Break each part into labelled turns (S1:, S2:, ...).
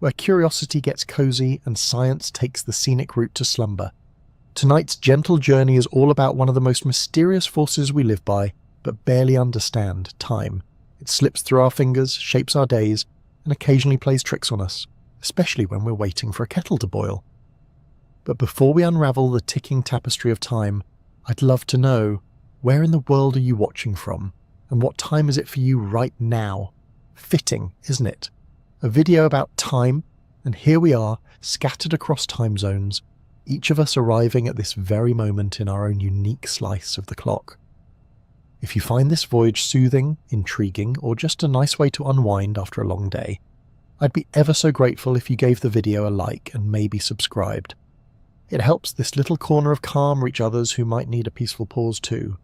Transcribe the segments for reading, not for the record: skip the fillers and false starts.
S1: where curiosity gets cozy and science takes the scenic route to slumber. Tonight's gentle journey is all about one of the most mysterious forces we live by, but barely understand: time. It slips through our fingers, shapes our days, and occasionally plays tricks on us, especially when we're waiting for a kettle to boil. But before we unravel the ticking tapestry of time, I'd love to know, where in the world are you watching from? And what time is it for you right now? Fitting, isn't it? A video about time, and here we are, scattered across time zones, each of us arriving at this very moment in our own unique slice of the clock. If you find this voyage soothing, intriguing, or just a nice way to unwind after a long day, I'd be ever so grateful if you gave the video a like and maybe subscribed. It helps this little corner of calm reach others who might need a peaceful pause too.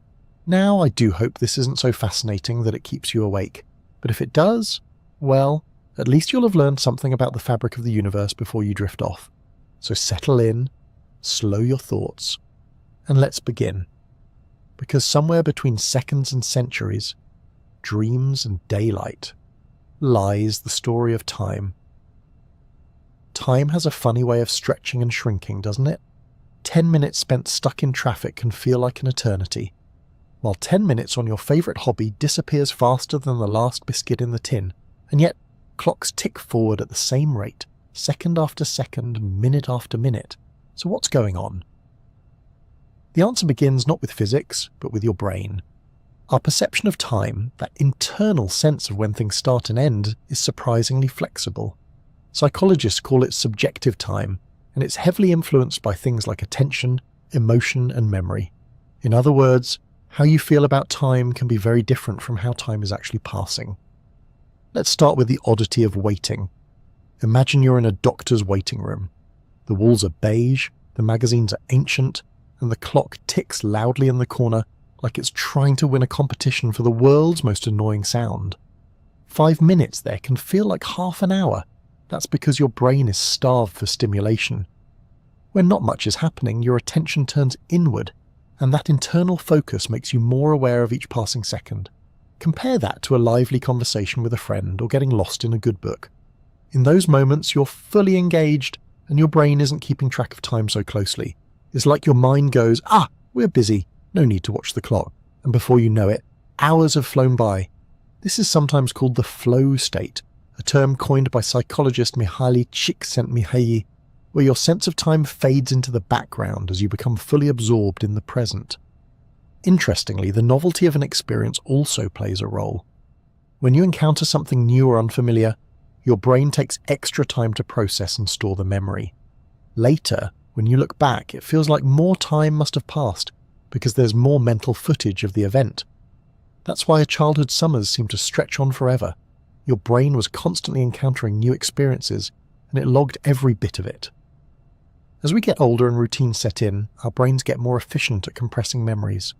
S1: Now, I do hope this isn't so fascinating that it keeps you awake, but if it does, well, at least you'll have learned something about the fabric of the universe before you drift off. So settle in, slow your thoughts, and let's begin. Because somewhere between seconds and centuries, dreams and daylight, lies the story of time. Time has a funny way of stretching and shrinking, doesn't it? 10 minutes spent stuck in traffic can feel like an eternity, while 10 minutes on your favourite hobby disappears faster than the last biscuit in the tin, and yet clocks tick forward at the same rate, second after second, minute after minute. So what's going on? The answer begins not with physics, but with your brain. Our perception of time, that internal sense of when things start and end, is surprisingly flexible. Psychologists call it subjective time, and it's heavily influenced by things like attention, emotion, and memory. In other words, how you feel about time can be very different from how time is actually passing. Let's start with the oddity of waiting. Imagine you're in a doctor's waiting room. The walls are beige, the magazines are ancient, and the clock ticks loudly in the corner like it's trying to win a competition for the world's most annoying sound. 5 minutes there can feel like half an hour. That's because your brain is starved for stimulation. When not much is happening, your attention turns inward, and that internal focus makes you more aware of each passing second. Compare that to a lively conversation with a friend or getting lost in a good book. In those moments, you're fully engaged, and your brain isn't keeping track of time so closely. It's like your mind goes, we're busy, no need to watch the clock, and before you know it, hours have flown by. This is sometimes called the flow state, a term coined by psychologist Mihaly Csikszentmihalyi, where your sense of time fades into the background as you become fully absorbed in the present. Interestingly, the novelty of an experience also plays a role. When you encounter something new or unfamiliar, your brain takes extra time to process and store the memory. Later, when you look back, it feels like more time must have passed because there's more mental footage of the event. That's why childhood summers seem to stretch on forever. Your brain was constantly encountering new experiences, and it logged every bit of it. As we get older and routines set in, our brains get more efficient at compressing memories.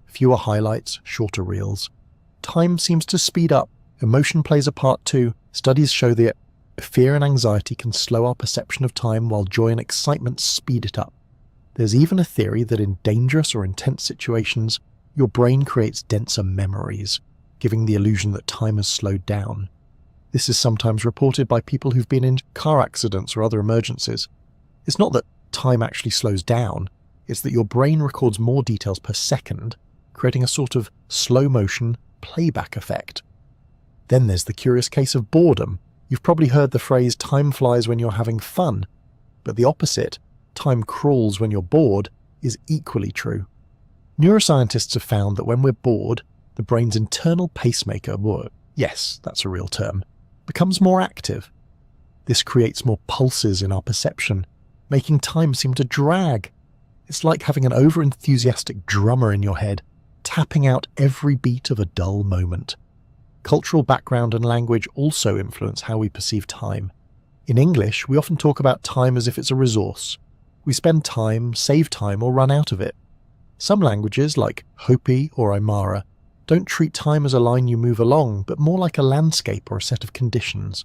S1: Fewer highlights, shorter reels. Time seems to speed up. Emotion plays a part too. Studies show that fear and anxiety can slow our perception of time while joy and excitement speed it up. There's even a theory that in dangerous or intense situations, your brain creates denser memories, giving the illusion that time has slowed down. This is sometimes reported by people who've been in car accidents or other emergencies. It's not that time actually slows down, it's that your brain records more details per second, creating a sort of slow-motion playback effect. Then there's the curious case of boredom. You've probably heard the phrase, time flies when you're having fun, but the opposite, time crawls when you're bored, is equally true. Neuroscientists have found that when we're bored, the brain's internal pacemaker, yes, that's a real term, becomes more active. This creates more pulses in our perception, making time seem to drag. It's like having an over-enthusiastic drummer in your head, tapping out every beat of a dull moment. Cultural background and language also influence how we perceive time. In English, we often talk about time as if it's a resource. We spend time, save time, or run out of it. Some languages, like Hopi or Aymara, don't treat time as a line you move along, but more like a landscape or a set of conditions.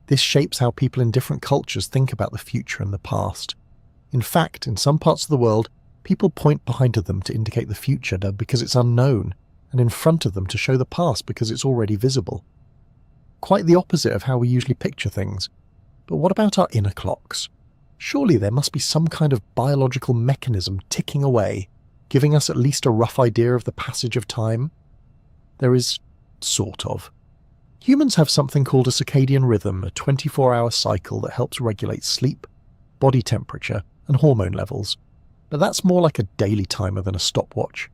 S1: This shapes how people in different cultures think about the future and the past. In fact, in some parts of the world, people point behind them to indicate the future because it's unknown, and in front of them to show the past because it's already visible. Quite the opposite of how we usually picture things. But what about our inner clocks? Surely there must be some kind of biological mechanism ticking away, giving us at least a rough idea of the passage of time? There is, sort of. Humans have something called a circadian rhythm, a 24-hour cycle that helps regulate sleep, body temperature, and hormone levels. But that's more like a daily timer than a stopwatch.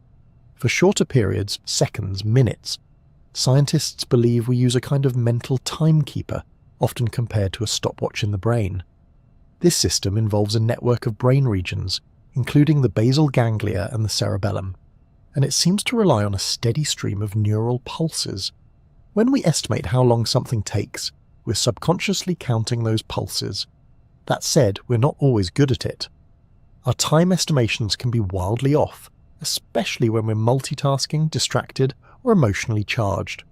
S1: For shorter periods, seconds, minutes, scientists believe we use a kind of mental timekeeper, often compared to a stopwatch in the brain. This system involves a network of brain regions, including the basal ganglia and the cerebellum, and it seems to rely on a steady stream of neural pulses. When we estimate how long something takes, we're subconsciously counting those pulses. That said, we're not always good at it. Our time estimations can be wildly off, especially when we're multitasking, distracted, or emotionally charged.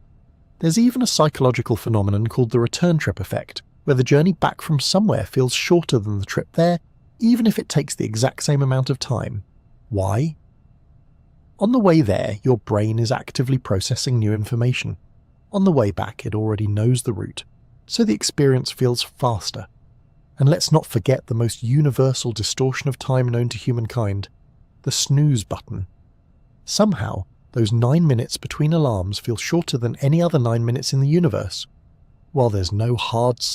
S1: There's even a psychological phenomenon called the return trip effect, where the journey back from somewhere feels shorter than the trip there, even if it takes the exact same amount of time. Why? On the way there, your brain is actively processing new information. On the way back, it already knows the route, so the experience feels faster. And let's not forget the most universal distortion of time known to humankind, the snooze button. Somehow, those 9 minutes between alarms feel shorter than any other 9 minutes in the universe. While there's no hard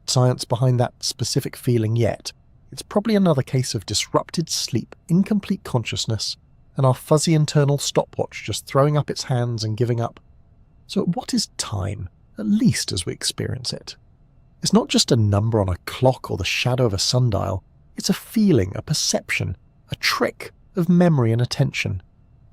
S1: science behind that specific feeling yet, it's probably another case of disrupted sleep, incomplete consciousness, and our fuzzy internal stopwatch just throwing up its hands and giving up. So what is time, at least as we experience it? It's not just a number on a clock or the shadow of a sundial. It's a feeling, a perception, a trick of memory and attention.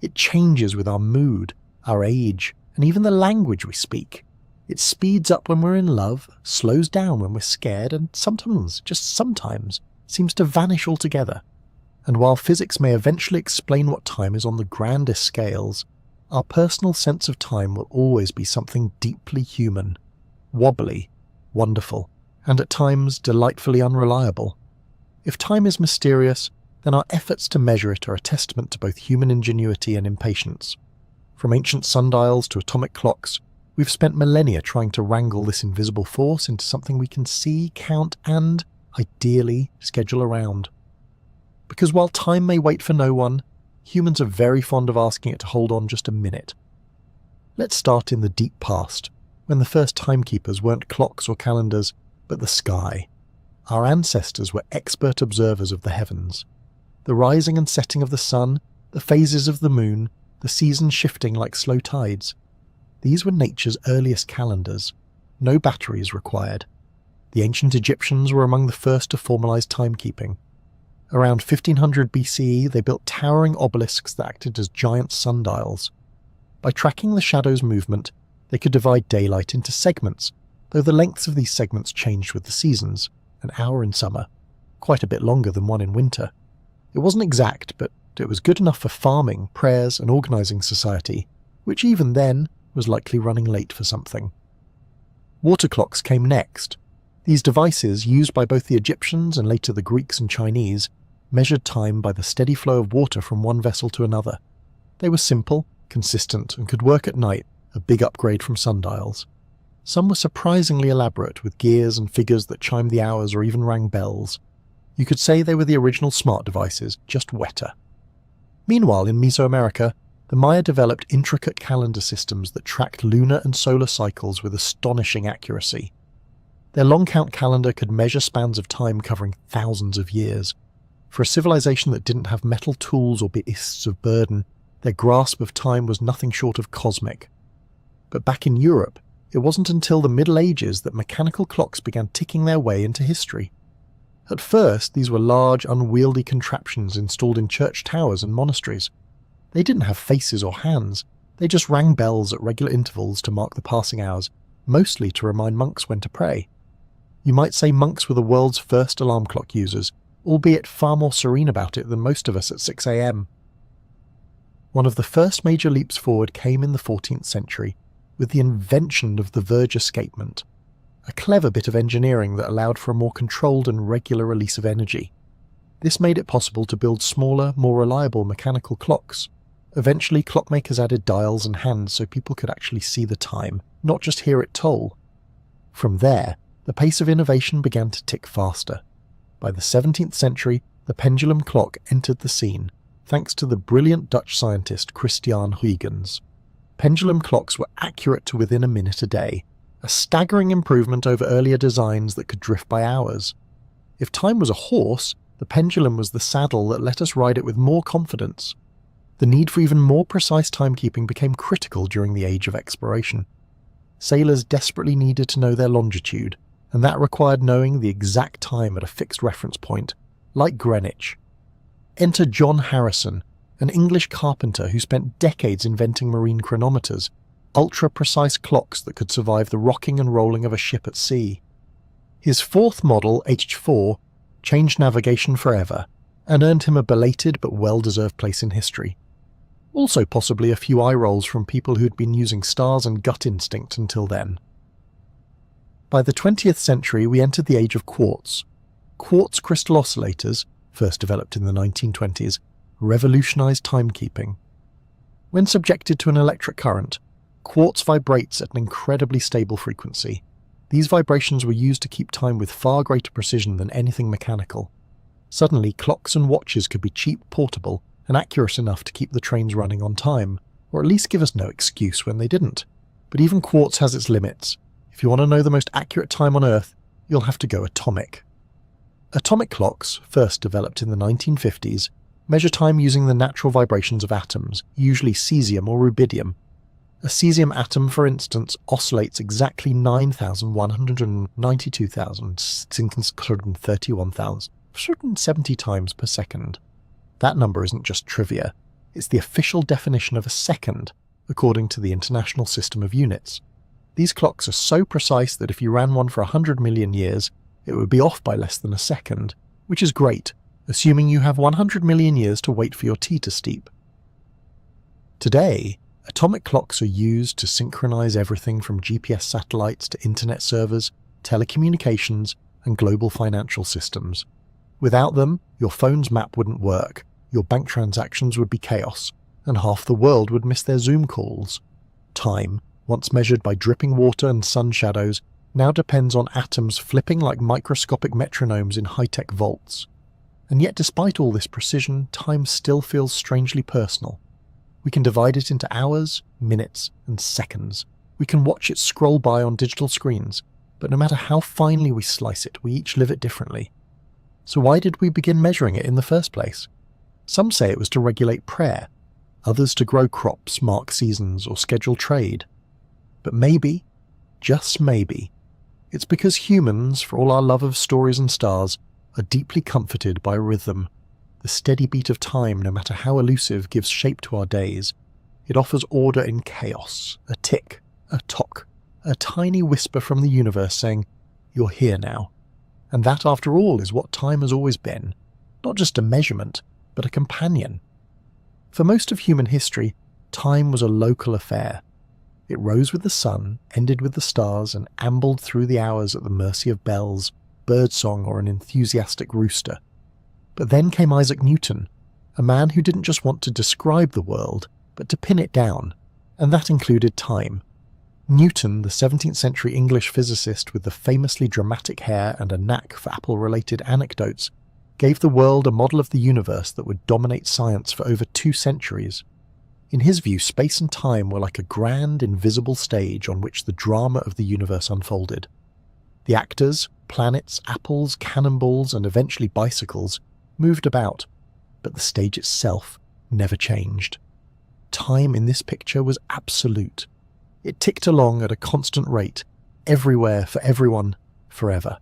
S1: It changes with our mood, our age, and even the language we speak. It speeds up when we're in love, slows down when we're scared, and sometimes, just sometimes, seems to vanish altogether. And while physics may eventually explain what time is on the grandest scales, our personal sense of time will always be something deeply human, wobbly, wonderful, and at times delightfully unreliable. If time is mysterious, then our efforts to measure it are a testament to both human ingenuity and impatience. From ancient sundials to atomic clocks, we've spent millennia trying to wrangle this invisible force into something we can see, count, and, ideally, schedule around. Because while time may wait for no one, humans are very fond of asking it to hold on just a minute. Let's start in the deep past, when the first timekeepers weren't clocks or calendars, but the sky. Our ancestors were expert observers of the heavens. The rising and setting of the sun, the phases of the moon, the seasons shifting like slow tides. These were nature's earliest calendars. No batteries required. The ancient Egyptians were among the first to formalize timekeeping. Around 1500 BCE, they built towering obelisks that acted as giant sundials. By tracking the shadow's movement, they could divide daylight into segments, though the lengths of these segments changed with the seasons, an hour in summer, quite a bit longer than one in winter. It wasn't exact, but it was good enough for farming, prayers, and organising society, which even then was likely running late for something. Water clocks came next. These devices, used by both the Egyptians and later the Greeks and Chinese, measured time by the steady flow of water from one vessel to another. They were simple, consistent, and could work at night, a big upgrade from sundials. Some were surprisingly elaborate, with gears and figures that chimed the hours or even rang bells. You could say they were the original smart devices, just wetter. Meanwhile, in Mesoamerica, the Maya developed intricate calendar systems that tracked lunar and solar cycles with astonishing accuracy. Their long count calendar could measure spans of time covering thousands of years. For a civilization that didn't have metal tools or beasts of burden, their grasp of time was nothing short of cosmic. But back in Europe, it wasn't until the Middle Ages that mechanical clocks began ticking their way into history. At first, these were large, unwieldy contraptions installed in church towers and monasteries. They didn't have faces or hands, they just rang bells at regular intervals to mark the passing hours, mostly to remind monks when to pray. You might say monks were the world's first alarm clock users, albeit far more serene about it than most of us at 6 a.m. One of the first major leaps forward came in the 14th century, with the invention of the verge escapement, a clever bit of engineering that allowed for a more controlled and regular release of energy. This made it possible to build smaller, more reliable mechanical clocks. Eventually, clockmakers added dials and hands so people could actually see the time, not just hear it toll. From there, the pace of innovation began to tick faster. By the 17th century, the pendulum clock entered the scene, thanks to the brilliant Dutch scientist Christiaan Huygens. Pendulum clocks were accurate to within a minute a day, a staggering improvement over earlier designs that could drift by hours. If time was a horse, the pendulum was the saddle that let us ride it with more confidence. The need for even more precise timekeeping became critical during the age of exploration. Sailors desperately needed to know their longitude, and that required knowing the exact time at a fixed reference point, like Greenwich. Enter John Harrison, an English carpenter who spent decades inventing marine chronometers, ultra-precise clocks that could survive the rocking and rolling of a ship at sea. His fourth model, H4, changed navigation forever, and earned him a belated but well-deserved place in history. Also possibly a few eye rolls from people who'd been using stars and gut instinct until then. By the 20th century, we entered the age of quartz. Quartz crystal oscillators, first developed in the 1920s, revolutionized timekeeping. When subjected to an electric current, quartz vibrates at an incredibly stable frequency. These vibrations were used to keep time with far greater precision than anything mechanical. Suddenly, clocks and watches could be cheap, portable, and accurate enough to keep the trains running on time, or at least give us no excuse when they didn't. But even quartz has its limits. If you want to know the most accurate time on Earth, you'll have to go atomic. Atomic clocks, first developed in the 1950s, measure time using the natural vibrations of atoms, usually cesium or rubidium. A cesium atom, for instance, oscillates exactly 9,192,631,070 times per second. That number isn't just trivia, it's the official definition of a second, according to the International System of Units. These clocks are so precise that if you ran one for 100 million years, it would be off by less than a second, which is great, assuming you have 100 million years to wait for your tea to steep. Today, atomic clocks are used to synchronize everything from GPS satellites to internet servers, telecommunications, and global financial systems. Without them, your phone's map wouldn't work, your bank transactions would be chaos, and half the world would miss their Zoom calls. Time, once measured by dripping water and sun shadows, now depends on atoms flipping like microscopic metronomes in high-tech vaults. And yet despite all this precision, time still feels strangely personal. We can divide it into hours, minutes, and seconds. We can watch it scroll by on digital screens, but no matter how finely we slice it, we each live it differently. So why did we begin measuring it in the first place? Some say it was to regulate prayer, others to grow crops, mark seasons, or schedule trade. But maybe, just maybe, it's because humans, for all our love of stories and stars, are deeply comforted by rhythm. The steady beat of time, no matter how elusive, gives shape to our days. It offers order in chaos, a tick, a tock, a tiny whisper from the universe saying, "You're here now." And that, after all, is what time has always been. Not just a measurement, but a companion. For most of human history, time was a local affair. It rose with the sun, ended with the stars, and ambled through the hours at the mercy of bells, birdsong, or an enthusiastic rooster. But then came Isaac Newton, a man who didn't just want to describe the world, but to pin it down, and that included time. Newton, the 17th century English physicist with the famously dramatic hair and a knack for Apple-related anecdotes, gave the world a model of the universe that would dominate science for over 2 centuries. In his view, space and time were like a grand, invisible stage on which the drama of the universe unfolded. The actors, planets, apples, cannonballs, and eventually bicycles, moved about, but the stage itself never changed. Time in this picture was absolute. It ticked along at a constant rate, everywhere, for everyone, forever.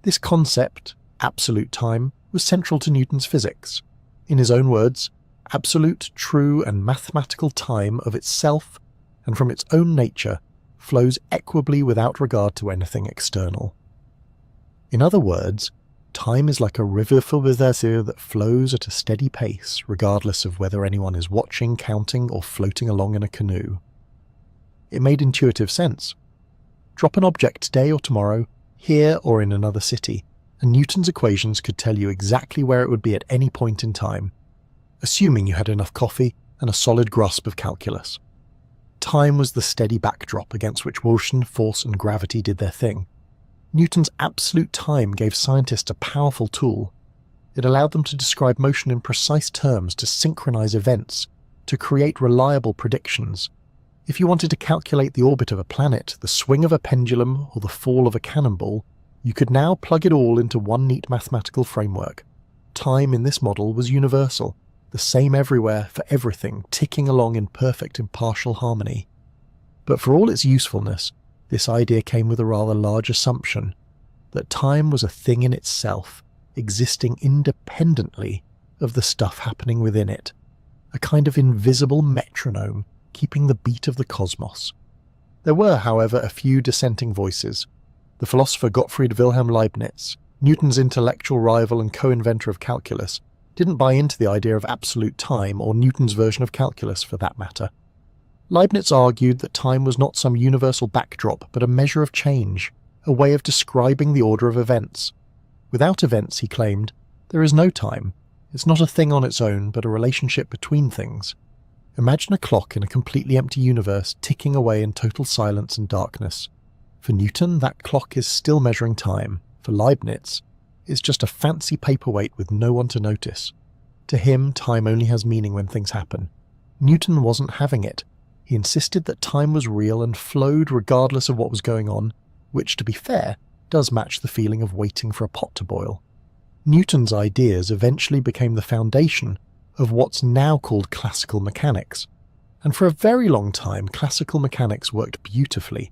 S1: This concept, absolute time, was central to Newton's physics. In his own words, absolute, true, and mathematical time of itself, and from its own nature, flows equably without regard to anything external. In other words, time is like a river that flows at a steady pace, regardless of whether anyone is watching, counting, or floating along in a canoe. It made intuitive sense. Drop an object today or tomorrow, here or in another city, and Newton's equations could tell you exactly where it would be at any point in time, assuming you had enough coffee and a solid grasp of calculus. Time was the steady backdrop against which motion, force, and gravity did their thing. Newton's absolute time gave scientists a powerful tool. It allowed them to describe motion in precise terms, to synchronize events, to create reliable predictions. If you wanted to calculate the orbit of a planet, the swing of a pendulum, or the fall of a cannonball, you could now plug it all into one neat mathematical framework. Time in this model was universal, the same everywhere for everything, ticking along in perfect impartial harmony. But for all its usefulness, this idea came with a rather large assumption, that time was a thing in itself, existing independently of the stuff happening within it, a kind of invisible metronome keeping the beat of the cosmos. There were, however, a few dissenting voices. The philosopher Gottfried Wilhelm Leibniz, Newton's intellectual rival and co-inventor of calculus, didn't buy into the idea of absolute time, or Newton's version of calculus for that matter. Leibniz argued that time was not some universal backdrop, but a measure of change, a way of describing the order of events. Without events, he claimed, there is no time. It's not a thing on its own, but a relationship between things. Imagine a clock in a completely empty universe ticking away in total silence and darkness. For Newton, that clock is still measuring time. For Leibniz, it's just a fancy paperweight with no one to notice. To him, time only has meaning when things happen. Newton wasn't having it. He insisted that time was real and flowed regardless of what was going on, which, to be fair, does match the feeling of waiting for a pot to boil. Newton's ideas eventually became the foundation of what's now called classical mechanics. And for a very long time, classical mechanics worked beautifully.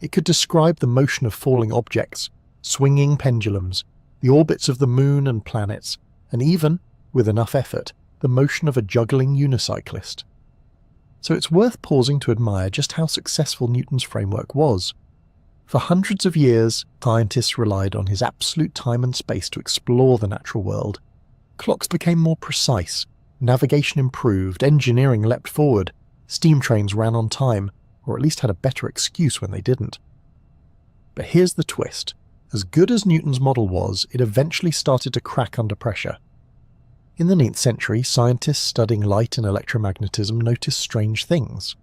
S1: It could describe the motion of falling objects, swinging pendulums, the orbits of the moon and planets, and even, with enough effort, the motion of a juggling unicyclist. So it's worth pausing to admire just how successful Newton's framework was. For hundreds of years, scientists relied on his absolute time and space to explore the natural world. Clocks became more precise, navigation improved, engineering leapt forward, steam trains ran on time, or at least had a better excuse when they didn't. But here's the twist. As good as Newton's model was, it eventually started to crack under pressure. In the 9th century, scientists studying light and electromagnetism noticed strange things.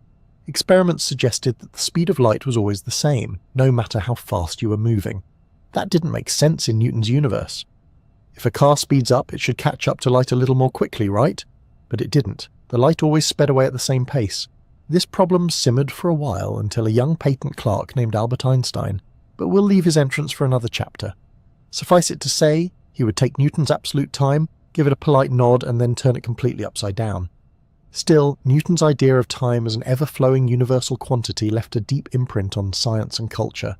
S1: Experiments suggested that the speed of light was always the same, no matter how fast you were moving. That didn't make sense in Newton's universe. If a car speeds up, it should catch up to light a little more quickly, right? But it didn't. The light always sped away at the same pace. This problem simmered for a while until a young patent clerk named Albert Einstein, but we'll leave his entrance for another chapter. Suffice it to say, he would take Newton's absolute time, give it a polite nod, and then turn it completely upside down. Still, Newton's idea of time as an ever-flowing universal quantity left a deep imprint on science and culture.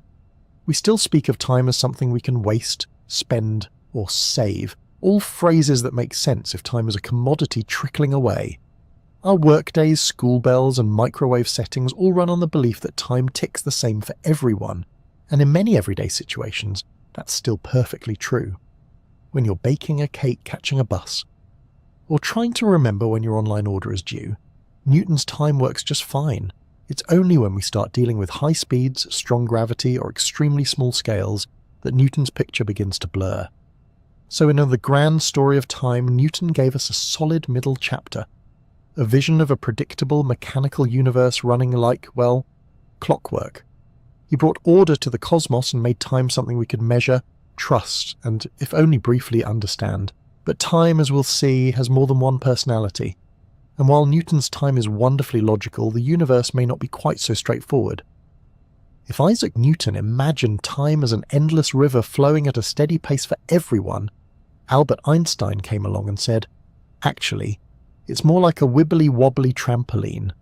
S1: We still speak of time as something we can waste, spend, or save, all phrases that make sense if time is a commodity trickling away. Our workdays, school bells, and microwave settings all run on the belief that time ticks the same for everyone, and in many everyday situations, that's still perfectly true. When you're baking a cake, catching a bus, or trying to remember when your online order is due, Newton's time works just fine. It's only when we start dealing with high speeds, strong gravity, or extremely small scales that Newton's picture begins to blur. So in the grand story of time, Newton gave us a solid middle chapter, a vision of a predictable mechanical universe running like, well, clockwork. He brought order to the cosmos and made time something we could measure, trust, and, if only briefly, understand. But time, as we'll see, has more than one personality. And while Newton's time is wonderfully logical, the universe may not be quite so straightforward. If Isaac Newton imagined time as an endless river flowing at a steady pace for everyone, Albert Einstein came along and said, actually, it's more like a wibbly-wobbly trampoline.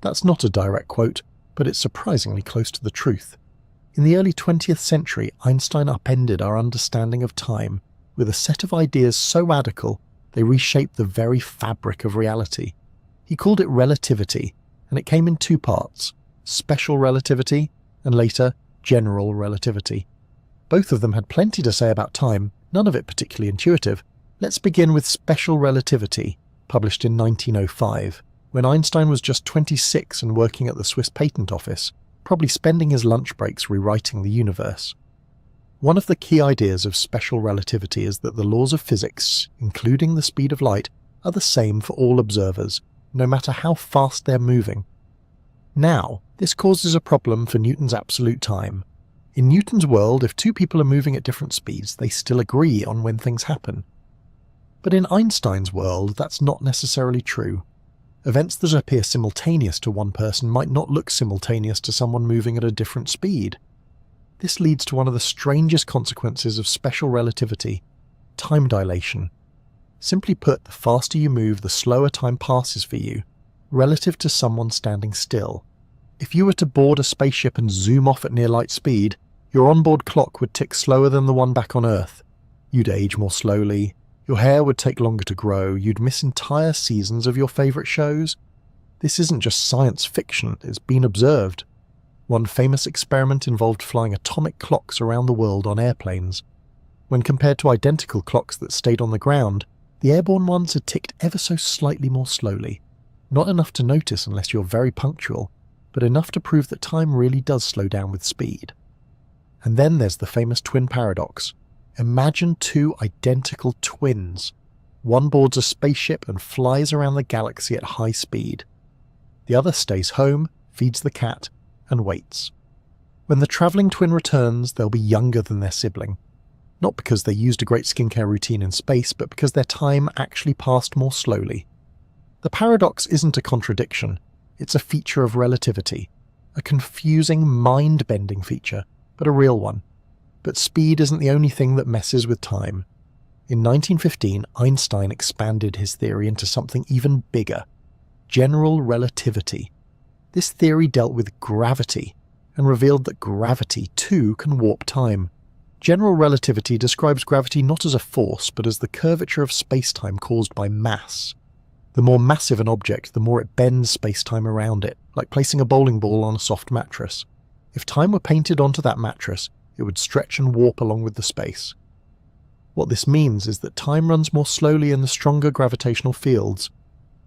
S1: That's not a direct quote, but it's surprisingly close to the truth. In the early 20th century, Einstein upended our understanding of time with a set of ideas so radical they reshaped the very fabric of reality. He called it relativity, and it came in two parts, special relativity and later general relativity. Both of them had plenty to say about time, none of it particularly intuitive. Let's begin with special relativity, published in 1905, when Einstein was just 26 and working at the Swiss Patent Office, probably spending his lunch breaks rewriting the universe. One of the key ideas of special relativity is that the laws of physics, including the speed of light, are the same for all observers, no matter how fast they're moving. Now, this causes a problem for Newton's absolute time. In Newton's world, if two people are moving at different speeds, they still agree on when things happen. But in Einstein's world, that's not necessarily true. Events that appear simultaneous to one person might not look simultaneous to someone moving at a different speed. This leads to one of the strangest consequences of special relativity: time dilation. Simply put, the faster you move, the slower time passes for you, relative to someone standing still. If you were to board a spaceship and zoom off at near light speed, your onboard clock would tick slower than the one back on Earth. You'd age more slowly, your hair would take longer to grow, you'd miss entire seasons of your favourite shows. This isn't just science fiction, it's been observed. One famous experiment involved flying atomic clocks around the world on airplanes. When compared to identical clocks that stayed on the ground, the airborne ones had ticked ever so slightly more slowly. Not enough to notice unless you're very punctual, but enough to prove that time really does slow down with speed. And then there's the famous twin paradox. Imagine two identical twins. One boards a spaceship and flies around the galaxy at high speed. The other stays home, feeds the cat, and waits. When the travelling twin returns, they'll be younger than their sibling. Not because they used a great skincare routine in space, but because their time actually passed more slowly. The paradox isn't a contradiction. It's a feature of relativity, a confusing, mind-bending feature, but a real one. But speed isn't the only thing that messes with time. In 1915, Einstein expanded his theory into something even bigger: general relativity. This theory dealt with gravity, and revealed that gravity, too, can warp time. General relativity describes gravity not as a force, but as the curvature of space-time caused by mass. The more massive an object, the more it bends space-time around it, like placing a bowling ball on a soft mattress. If time were painted onto that mattress, it would stretch and warp along with the space. What this means is that time runs more slowly in the stronger gravitational fields.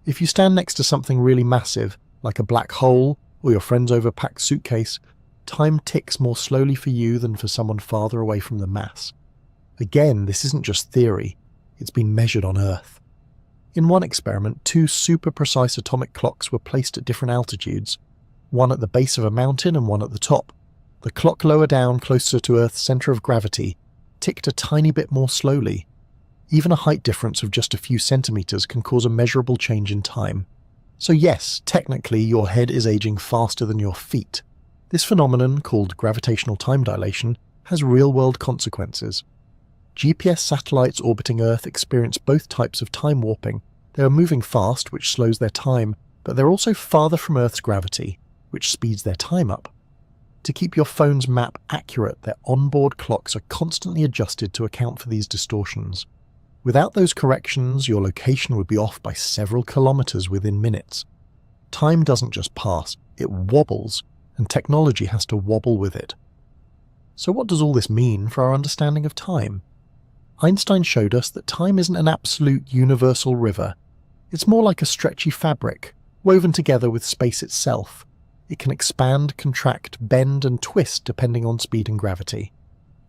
S1: If you stand next to something really massive, like a black hole or your friend's overpacked suitcase, time ticks more slowly for you than for someone farther away from the mass. Again, this isn't just theory, it's been measured on Earth. In one experiment, two super-precise atomic clocks were placed at different altitudes, one at the base of a mountain and one at the top. The clock lower down, closer to Earth's centre of gravity, ticked a tiny bit more slowly. Even a height difference of just a few centimetres can cause a measurable change in time. So yes, technically your head is aging faster than your feet. This phenomenon, called gravitational time dilation, has real-world consequences. GPS satellites orbiting Earth experience both types of time warping. They are moving fast, which slows their time, but they're also farther from Earth's gravity, which speeds their time up. To keep your phone's map accurate, their onboard clocks are constantly adjusted to account for these distortions. Without those corrections, your location would be off by several kilometers within minutes. Time doesn't just pass, it wobbles, and technology has to wobble with it. So what does all this mean for our understanding of time? Einstein showed us that time isn't an absolute universal river. It's more like a stretchy fabric, woven together with space itself. It can expand, contract, bend and twist depending on speed and gravity.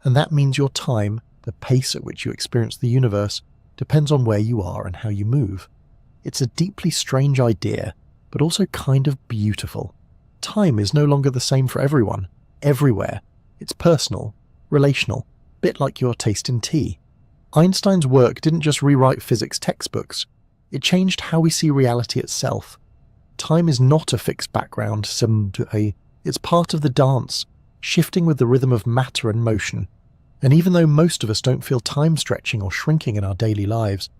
S1: And that means your time, the pace at which you experience the universe, depends on where you are and how you move. It's a deeply strange idea, but also kind of beautiful. Time is no longer the same for everyone, everywhere. It's personal, relational, bit like your taste in tea. Einstein's work didn't just rewrite physics textbooks, it changed how we see reality itself. Time is not a fixed background, it's part of the dance, shifting with the rhythm of matter and motion. And even though most of us don't feel time stretching or shrinking in our daily lives,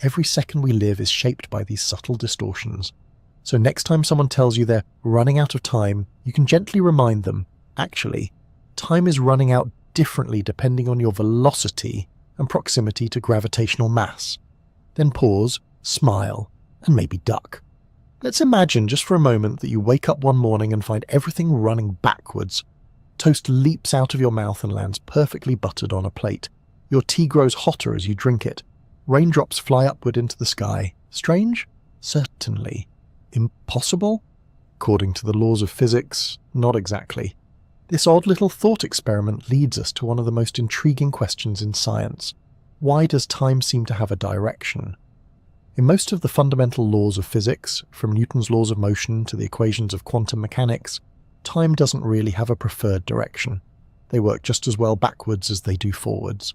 S1: every second we live is shaped by these subtle distortions. So next time someone tells you they're running out of time, you can gently remind them, actually, time is running out differently depending on your velocity and proximity to gravitational mass. Then pause, smile, and maybe duck. Let's imagine just for a moment that you wake up one morning and find everything running backwards. Toast leaps out of your mouth and lands perfectly buttered on a plate. Your tea grows hotter as you drink it. Raindrops fly upward into the sky. Strange? Certainly. Impossible? According to the laws of physics, not exactly. This odd little thought experiment leads us to one of the most intriguing questions in science. Why does time seem to have a direction? In most of the fundamental laws of physics, from Newton's laws of motion to the equations of quantum mechanics, time doesn't really have a preferred direction. They work just as well backwards as they do forwards.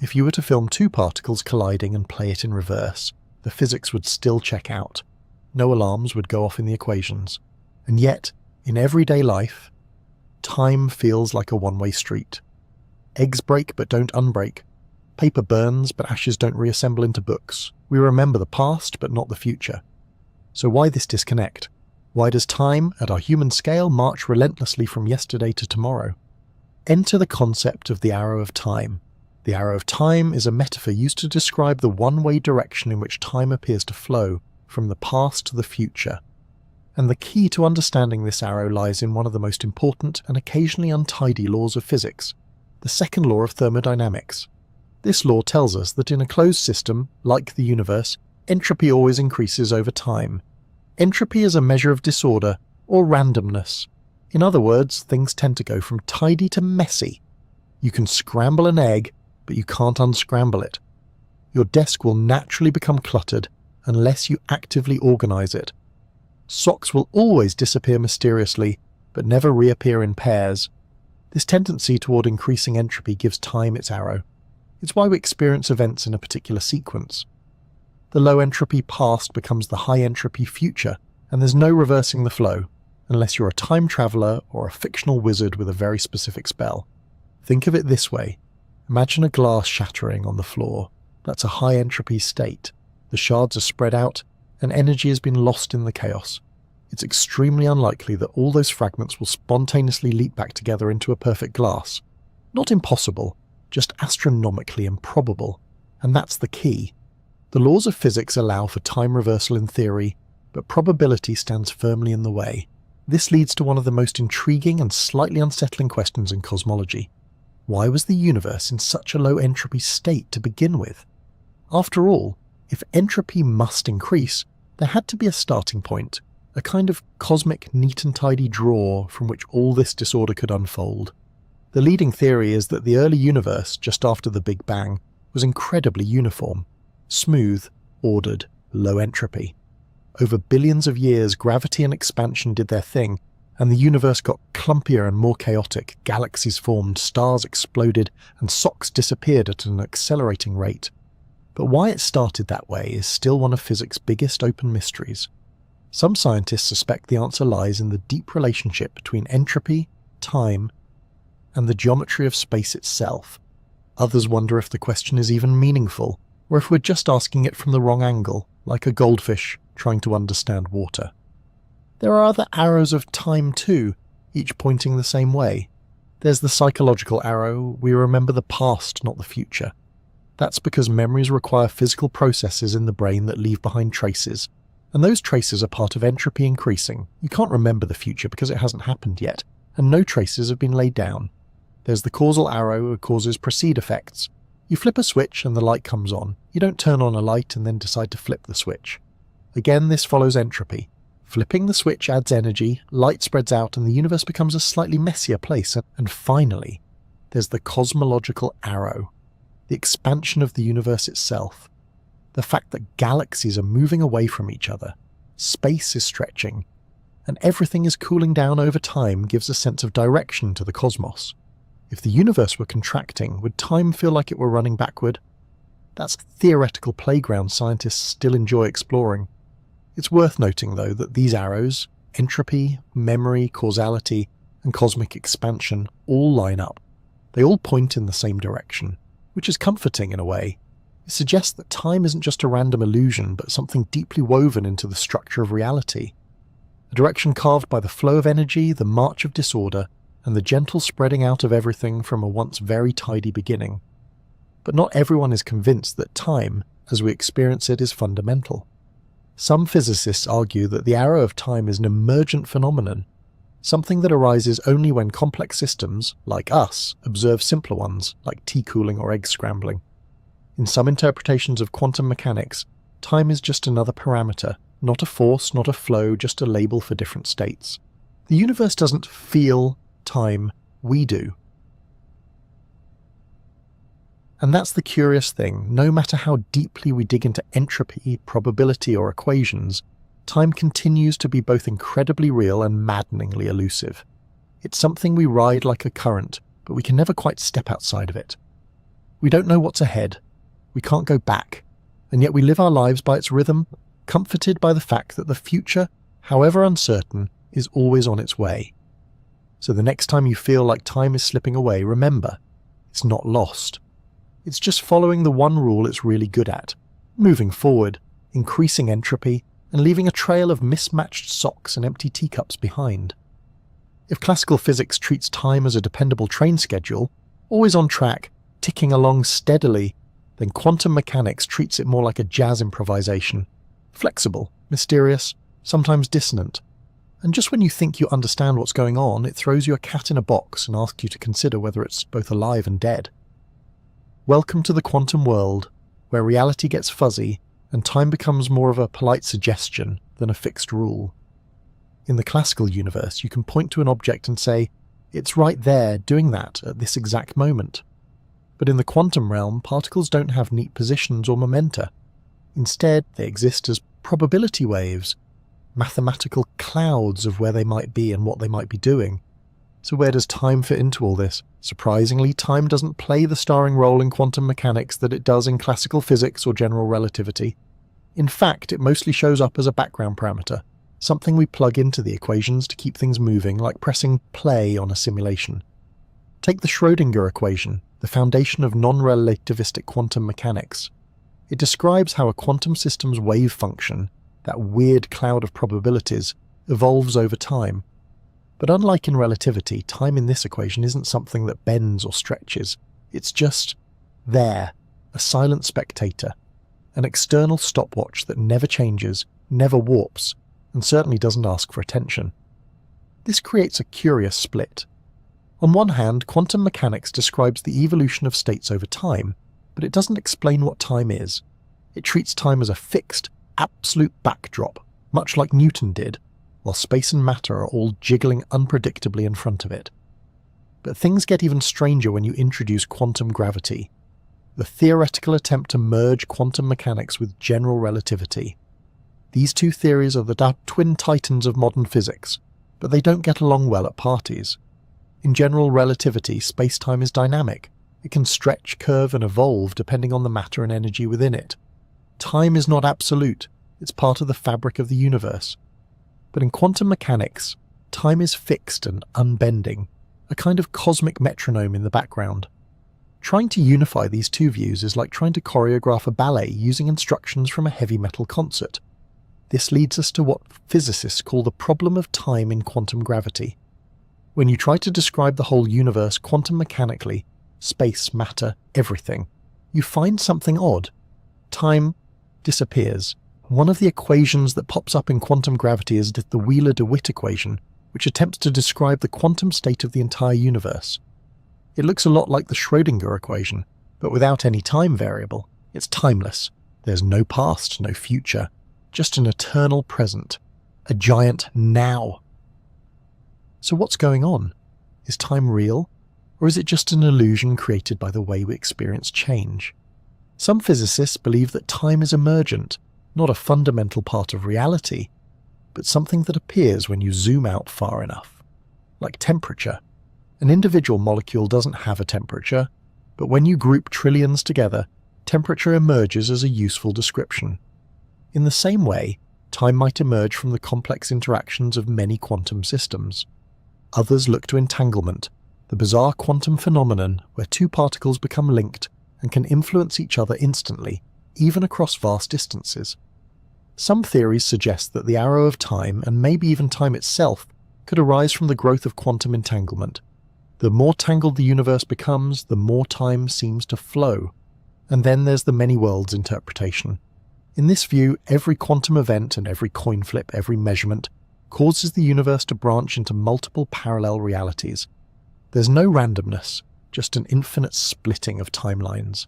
S1: If you were to film two particles colliding and play it in reverse, the physics would still check out. No alarms would go off in the equations. And yet, in everyday life, time feels like a one-way street. Eggs break but don't unbreak. Paper burns but ashes don't reassemble into books. We remember the past but not the future. So why this disconnect? Why does time, at our human scale, march relentlessly from yesterday to tomorrow? Enter the concept of the arrow of time. The arrow of time is a metaphor used to describe the one-way direction in which time appears to flow, from the past to the future. And the key to understanding this arrow lies in one of the most important and occasionally untidy laws of physics, the second law of thermodynamics. This law tells us that in a closed system, like the universe, entropy always increases over time. Entropy is a measure of disorder or randomness. In other words, things tend to go from tidy to messy. You can scramble an egg, but you can't unscramble it. Your desk will naturally become cluttered unless you actively organize it. Socks will always disappear mysteriously, but never reappear in pairs. This tendency toward increasing entropy gives time its arrow. It's why we experience events in a particular sequence. The low entropy past becomes the high entropy future, and there's no reversing the flow, unless you're a time traveler or a fictional wizard with a very specific spell. Think of it this way. Imagine a glass shattering on the floor. That's a high entropy state. The shards are spread out, and energy has been lost in the chaos. It's extremely unlikely that all those fragments will spontaneously leap back together into a perfect glass. Not impossible, just astronomically improbable. And that's the key. The laws of physics allow for time reversal in theory, but probability stands firmly in the way. This leads to one of the most intriguing and slightly unsettling questions in cosmology. Why was the universe in such a low entropy state to begin with? After all, if entropy must increase, there had to be a starting point, a kind of cosmic neat and tidy drawer from which all this disorder could unfold. The leading theory is that the early universe, just after the Big Bang, was incredibly uniform, smooth, ordered, low entropy. Over billions of years, gravity and expansion did their thing, and the universe got clumpier and more chaotic. Galaxies formed, stars exploded, and socks disappeared at an accelerating rate. But why it started that way is still one of physics' biggest open mysteries. Some scientists suspect the answer lies in the deep relationship between entropy, time, and the geometry of space itself. Others wonder if the question is even meaningful, or if we're just asking it from the wrong angle, like a goldfish trying to understand water. There are other arrows of time too, each pointing the same way. There's the psychological arrow. We remember the past, not the future. That's because memories require physical processes in the brain that leave behind traces, and those traces are part of entropy increasing. You can't remember the future because it hasn't happened yet, and no traces have been laid down. There's the causal arrow that causes precede effects. You flip a switch and the light comes on. You don't turn on a light and then decide to flip the switch. Again, this follows entropy. Flipping the switch adds energy, light spreads out, and the universe becomes a slightly messier place. And finally, there's the cosmological arrow, the expansion of the universe itself. The fact that galaxies are moving away from each other, space is stretching, and everything is cooling down over time gives a sense of direction to the cosmos. If the universe were contracting, would time feel like it were running backward? That's a theoretical playground scientists still enjoy exploring. It's worth noting, though, that these arrows, entropy, memory, causality, and cosmic expansion, all line up. They all point in the same direction, which is comforting in a way. It suggests that time isn't just a random illusion, but something deeply woven into the structure of reality. A direction carved by the flow of energy, the march of disorder, and the gentle spreading out of everything from a once very tidy beginning. But not everyone is convinced that time, as we experience it, is fundamental. Some physicists argue that the arrow of time is an emergent phenomenon, something that arises only when complex systems, like us, observe simpler ones, like tea cooling or egg scrambling. In some interpretations of quantum mechanics, time is just another parameter, not a force, not a flow, just a label for different states. The universe doesn't feel time, we do. And that's the curious thing. No matter how deeply we dig into entropy, probability, or equations, time continues to be both incredibly real and maddeningly elusive. It's something we ride like a current, but we can never quite step outside of it. We don't know what's ahead, we can't go back, and yet we live our lives by its rhythm, comforted by the fact that the future, however uncertain, is always on its way. So the next time you feel like time is slipping away, remember, it's not lost. It's just following the one rule it's really good at, moving forward, increasing entropy, and leaving a trail of mismatched socks and empty teacups behind. If classical physics treats time as a dependable train schedule, always on track, ticking along steadily, then quantum mechanics treats it more like a jazz improvisation, flexible, mysterious, sometimes dissonant. And just when you think you understand what's going on, it throws you a cat in a box and asks you to consider whether it's both alive and dead. Welcome to the quantum world, where reality gets fuzzy and time becomes more of a polite suggestion than a fixed rule. In the classical universe, you can point to an object and say, it's right there doing that at this exact moment. But in the quantum realm, particles don't have neat positions or momenta. Instead, they exist as probability waves, mathematical clouds of where they might be and what they might be doing. So where does time fit into all this? Surprisingly, time doesn't play the starring role in quantum mechanics that it does in classical physics or general relativity. In fact, it mostly shows up as a background parameter, something we plug into the equations to keep things moving, like pressing play on a simulation. Take the Schrödinger equation, the foundation of non-relativistic quantum mechanics. It describes how a quantum system's wave function, that weird cloud of probabilities, evolves over time. But unlike in relativity, time in this equation isn't something that bends or stretches. It's just there, a silent spectator, an external stopwatch that never changes, never warps, and certainly doesn't ask for attention. This creates a curious split. On one hand, quantum mechanics describes the evolution of states over time, but it doesn't explain what time is. It treats time as a fixed, absolute backdrop, much like Newton did, while space and matter are all jiggling unpredictably in front of it. But things get even stranger when you introduce quantum gravity, the theoretical attempt to merge quantum mechanics with general relativity. These two theories are the twin titans of modern physics, but they don't get along well at parties. In general relativity, space-time is dynamic. It can stretch, curve, and evolve depending on the matter and energy within it. Time is not absolute, it's part of the fabric of the universe. But in quantum mechanics, time is fixed and unbending, a kind of cosmic metronome in the background. Trying to unify these two views is like trying to choreograph a ballet using instructions from a heavy metal concert. This leads us to what physicists call the problem of time in quantum gravity. When you try to describe the whole universe quantum mechanically, space, matter, everything, you find something odd. Time disappears. One of the equations that pops up in quantum gravity is the Wheeler-DeWitt equation, which attempts to describe the quantum state of the entire universe. It looks a lot like the Schrödinger equation, but without any time variable. It's timeless. There's no past, no future, just an eternal present, a giant now. So what's going on? Is time real, or is it just an illusion created by the way we experience change? Some physicists believe that time is emergent, not a fundamental part of reality, but something that appears when you zoom out far enough. Like temperature. An individual molecule doesn't have a temperature, but when you group trillions together, temperature emerges as a useful description. In the same way, time might emerge from the complex interactions of many quantum systems. Others look to entanglement, the bizarre quantum phenomenon where two particles become linked and can influence each other instantly, even across vast distances. Some theories suggest that the arrow of time, and maybe even time itself, could arise from the growth of quantum entanglement. The more tangled the universe becomes, the more time seems to flow. And then there's the many worlds interpretation. In this view, every quantum event and every coin flip, every measurement, causes the universe to branch into multiple parallel realities. There's no randomness, just an infinite splitting of timelines.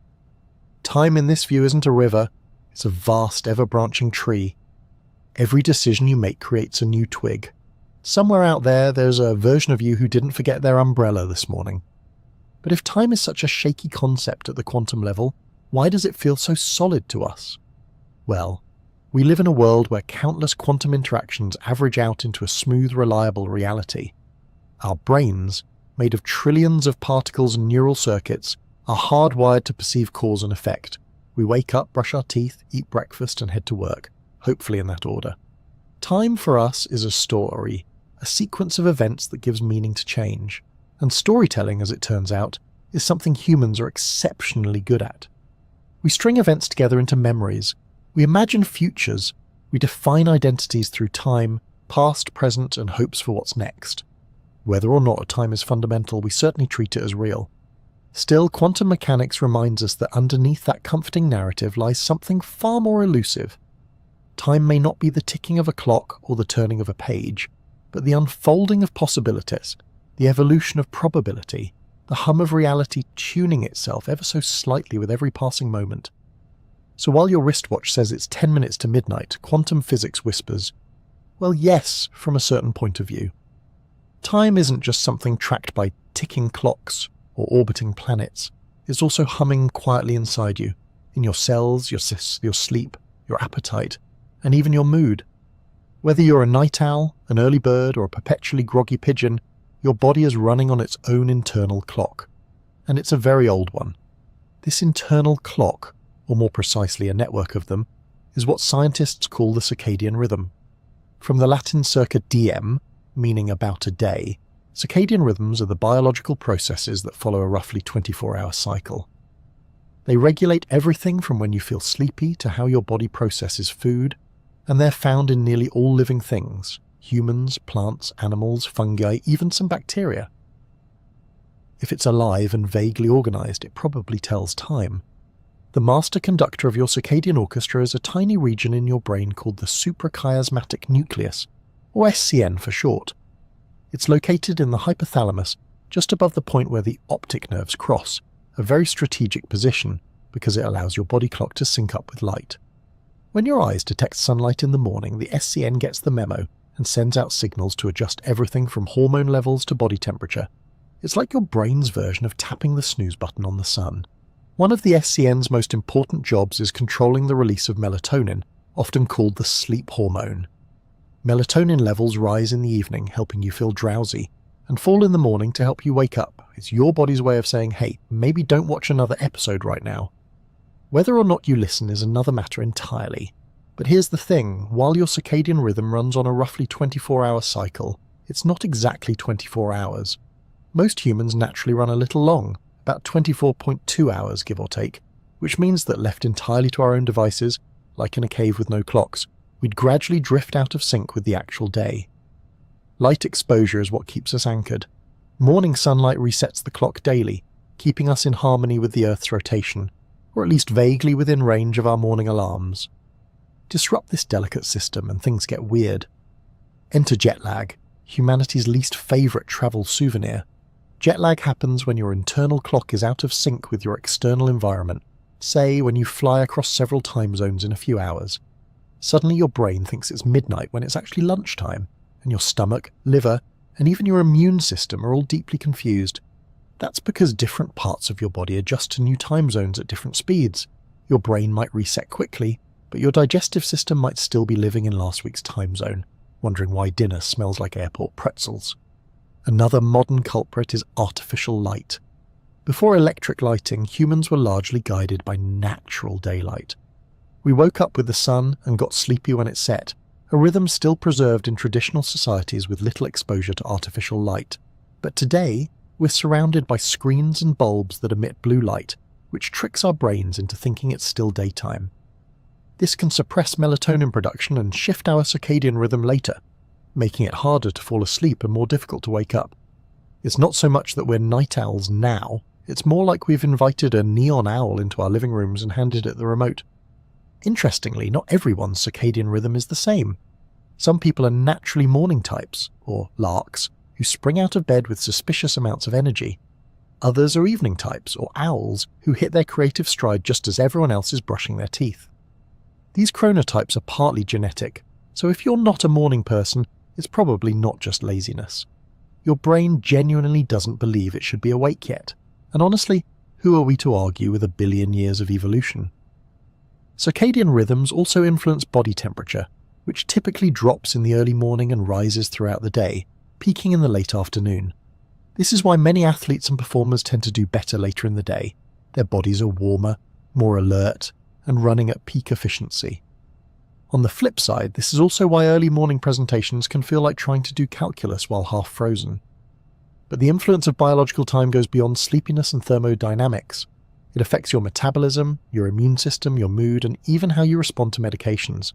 S1: Time in this view isn't a river, it's a vast, ever-branching tree. Every decision you make creates a new twig. Somewhere out there, there's a version of you who didn't forget their umbrella this morning. But if time is such a shaky concept at the quantum level, why does it feel so solid to us? Well, we live in a world where countless quantum interactions average out into a smooth, reliable reality. Our brains, made of trillions of particles and neural circuits, are hardwired to perceive cause and effect. We wake up, brush our teeth, eat breakfast, and head to work, hopefully in that order. Time for us is a story, a sequence of events that gives meaning to change. And storytelling, as it turns out, is something humans are exceptionally good at. We string events together into memories. We imagine futures. We define identities through time, past, present, and hopes for what's next. Whether or not time is fundamental, we certainly treat it as real. Still, quantum mechanics reminds us that underneath that comforting narrative lies something far more elusive. Time may not be the ticking of a clock or the turning of a page, but the unfolding of possibilities, the evolution of probability, the hum of reality tuning itself ever so slightly with every passing moment. So while your wristwatch says it's 10 minutes to midnight, quantum physics whispers, well, yes, from a certain point of view. Time isn't just something tracked by ticking clocks or orbiting planets. It's also humming quietly inside you, in your cells, your sleep, your appetite, and even your mood. Whether you're a night owl, an early bird, or a perpetually groggy pigeon, your body is running on its own internal clock. And it's a very old one. This internal clock, or more precisely a network of them, is what scientists call the circadian rhythm. From the Latin circa diem, meaning about a day, circadian rhythms are the biological processes that follow a roughly 24-hour cycle. They regulate everything from when you feel sleepy to how your body processes food, and they're found in nearly all living things: humans, plants, animals, fungi, even some bacteria. If it's alive and vaguely organized, it probably tells time. The master conductor of your circadian orchestra is a tiny region in your brain called the suprachiasmatic nucleus, or SCN for short. It's located in the hypothalamus, just above the point where the optic nerves cross, a very strategic position because it allows your body clock to sync up with light. When your eyes detect sunlight in the morning, the SCN gets the memo and sends out signals to adjust everything from hormone levels to body temperature. It's like your brain's version of tapping the snooze button on the sun. One of the SCN's most important jobs is controlling the release of melatonin, often called the sleep hormone. Melatonin levels rise in the evening, helping you feel drowsy, and fall in the morning to help you wake up. It's your body's way of saying, hey, maybe don't watch another episode right now. Whether or not you listen is another matter entirely. But here's the thing, while your circadian rhythm runs on a roughly 24-hour cycle, it's not exactly 24 hours. Most humans naturally run a little long, about 24.2 hours give or take, which means that left entirely to our own devices, like in a cave with no clocks, we'd gradually drift out of sync with the actual day. Light exposure is what keeps us anchored. Morning sunlight resets the clock daily, keeping us in harmony with the Earth's rotation, or at least vaguely within range of our morning alarms. Disrupt this delicate system and things get weird. Enter jet lag, humanity's least favourite travel souvenir. Jet lag happens when your internal clock is out of sync with your external environment, say when you fly across several time zones in a few hours. Suddenly your brain thinks it's midnight when it's actually lunchtime, and your stomach, liver, and even your immune system are all deeply confused. That's because different parts of your body adjust to new time zones at different speeds. Your brain might reset quickly, but your digestive system might still be living in last week's time zone, wondering why dinner smells like airport pretzels. Another modern culprit is artificial light. Before electric lighting, humans were largely guided by natural daylight. We woke up with the sun and got sleepy when it set, a rhythm still preserved in traditional societies with little exposure to artificial light. But today, we're surrounded by screens and bulbs that emit blue light, which tricks our brains into thinking it's still daytime. This can suppress melatonin production and shift our circadian rhythm later, making it harder to fall asleep and more difficult to wake up. It's not so much that we're night owls now, it's more like we've invited a neon owl into our living rooms and handed it the remote. Interestingly, not everyone's circadian rhythm is the same. Some people are naturally morning types, or larks, who spring out of bed with suspicious amounts of energy. Others are evening types, or owls, who hit their creative stride just as everyone else is brushing their teeth. These chronotypes are partly genetic, so if you're not a morning person, it's probably not just laziness. Your brain genuinely doesn't believe it should be awake yet, and honestly, who are we to argue with 1 billion years of evolution? Circadian rhythms also influence body temperature, which typically drops in the early morning and rises throughout the day, peaking in the late afternoon. This is why many athletes and performers tend to do better later in the day. Their bodies are warmer, more alert, and running at peak efficiency. On the flip side, this is also why early morning presentations can feel like trying to do calculus while half frozen. But the influence of biological time goes beyond sleepiness and thermodynamics. It affects your metabolism, your immune system, your mood, and even how you respond to medications.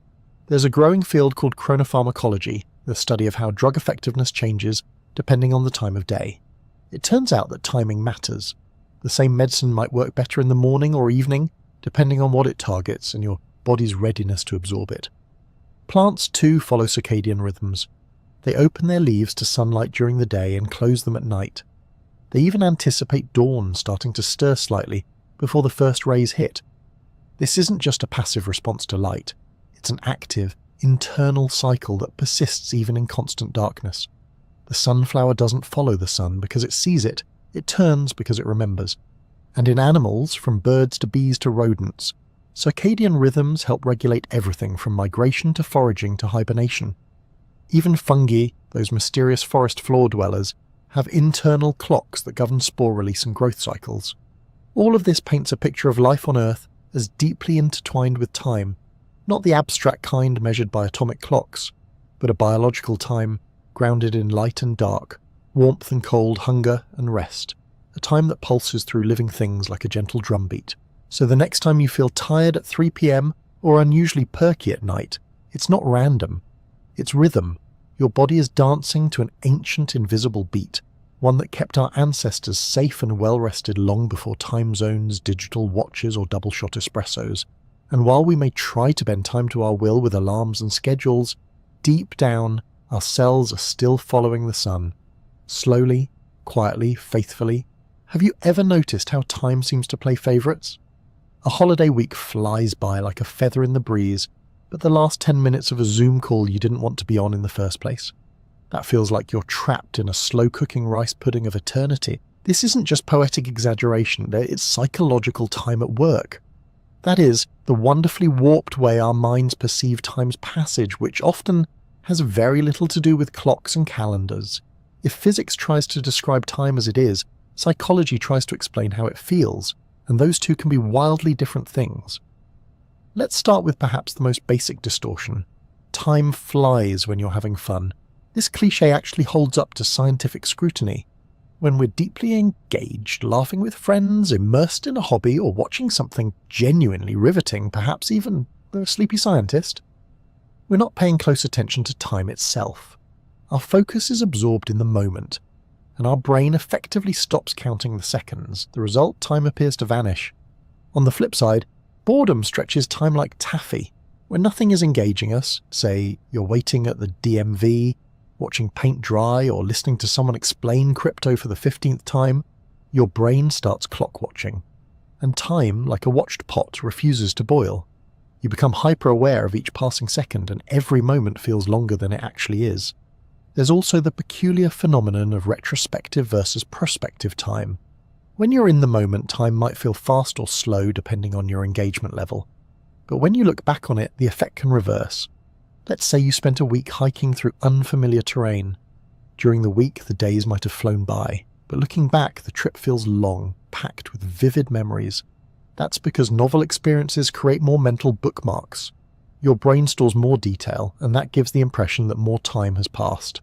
S1: There's a growing field called chronopharmacology, the study of how drug effectiveness changes depending on the time of day. It turns out that timing matters. The same medicine might work better in the morning or evening, depending on what it targets and your body's readiness to absorb it. Plants too follow circadian rhythms. They open their leaves to sunlight during the day and close them at night. They even anticipate dawn starting to stir slightly before the first rays hit. This isn't just a passive response to light. It's an active, internal cycle that persists even in constant darkness. The sunflower doesn't follow the sun because it sees it. It turns because it remembers. And in animals, from birds to bees to rodents, circadian rhythms help regulate everything from migration to foraging to hibernation. Even fungi, those mysterious forest floor dwellers, have internal clocks that govern spore release and growth cycles. All of this paints a picture of life on Earth as deeply intertwined with time, not the abstract kind measured by atomic clocks, but a biological time grounded in light and dark, warmth and cold, hunger and rest, a time that pulses through living things like a gentle drumbeat. So the next time you feel tired at 3 p.m. or unusually perky at night, it's not random. It's rhythm. Your body is dancing to an ancient invisible beat, one that kept our ancestors safe and well-rested long before time zones, digital watches or double-shot espressos. And while we may try to bend time to our will with alarms and schedules, deep down, our cells are still following the sun. Slowly, quietly, faithfully. Have you ever noticed how time seems to play favourites? A holiday week flies by like a feather in the breeze, but the last 10 minutes of a Zoom call you didn't want to be on in the first place. That feels like you're trapped in a slow-cooking rice pudding of eternity. This isn't just poetic exaggeration, it's psychological time at work. That is, the wonderfully warped way our minds perceive time's passage, which often has very little to do with clocks and calendars. If physics tries to describe time as it is, psychology tries to explain how it feels, and those two can be wildly different things. Let's start with perhaps the most basic distortion. Time flies when you're having fun. This cliché actually holds up to scientific scrutiny. When we're deeply engaged, laughing with friends, immersed in a hobby, or watching something genuinely riveting, perhaps even The Sleepy Scientist, we're not paying close attention to time itself. Our focus is absorbed in the moment, and our brain effectively stops counting the seconds. The result, time appears to vanish. On the flip side, boredom stretches time like taffy. When nothing is engaging us, say you're waiting at the DMV, watching paint dry, or listening to someone explain crypto for the 15th time, your brain starts clock watching. And time, like a watched pot, refuses to boil. You become hyper-aware of each passing second, and every moment feels longer than it actually is. There's also the peculiar phenomenon of retrospective versus prospective time. When you're in the moment, time might feel fast or slow depending on your engagement level. But when you look back on it, the effect can reverse. Let's say you spent a week hiking through unfamiliar terrain. During the week, the days might have flown by, but looking back, the trip feels long, packed with vivid memories. That's because novel experiences create more mental bookmarks. Your brain stores more detail, and that gives the impression that more time has passed.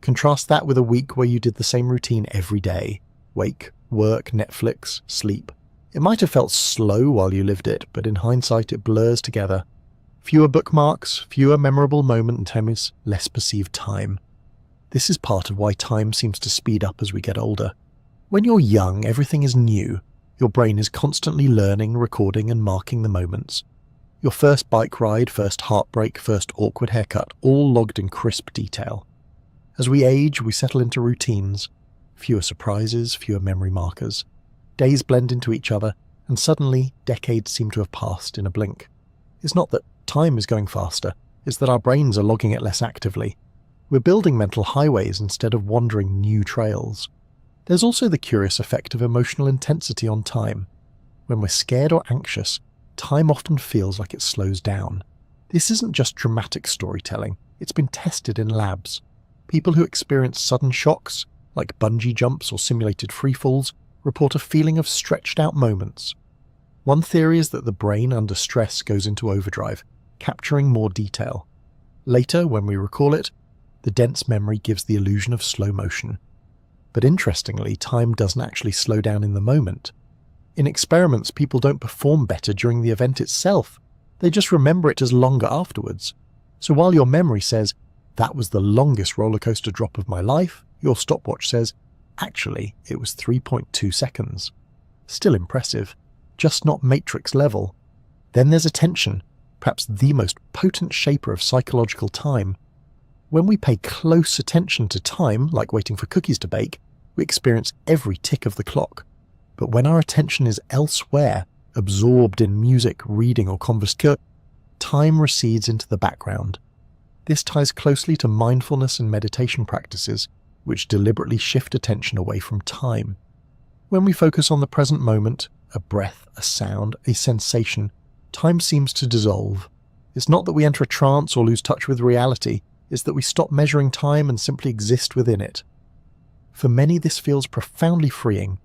S1: Contrast that with a week where you did the same routine every day. Wake, work, Netflix, sleep. It might have felt slow while you lived it, but in hindsight it blurs together. Fewer bookmarks, fewer memorable moments, less perceived time. This is part of why time seems to speed up as we get older. When you're young, everything is new. Your brain is constantly learning, recording, and marking the moments. Your first bike ride, first heartbreak, first awkward haircut, all logged in crisp detail. As we age, we settle into routines. Fewer surprises, fewer memory markers. Days blend into each other, and suddenly, decades seem to have passed in a blink. It's not that time is going faster, it's that our brains are logging it less actively. We're building mental highways instead of wandering new trails. There's also the curious effect of emotional intensity on time. When we're scared or anxious, time often feels like it slows down. This isn't just dramatic storytelling, it's been tested in labs. People who experience sudden shocks, like bungee jumps or simulated freefalls, report a feeling of stretched out moments. One theory is that the brain under stress goes into overdrive, capturing more detail. Later, when we recall it, the dense memory gives the illusion of slow motion. But interestingly, time doesn't actually slow down in the moment. In experiments, people don't perform better during the event itself. They just remember it as longer afterwards. So while your memory says, "That was the longest roller coaster drop of my life," your stopwatch says, "Actually, it was 3.2 seconds. Still impressive, just not Matrix level. Then there's attention, perhaps the most potent shaper of psychological time. When we pay close attention to time, like waiting for cookies to bake, we experience every tick of the clock. But when our attention is elsewhere, absorbed in music, reading, or conversation, time recedes into the background. This ties closely to mindfulness and meditation practices, which deliberately shift attention away from time. When we focus on the present moment, a breath, a sound, a sensation, time seems to dissolve. It's not that we enter a trance or lose touch with reality, it's that we stop measuring time and simply exist within it. For many, this feels profoundly freeing.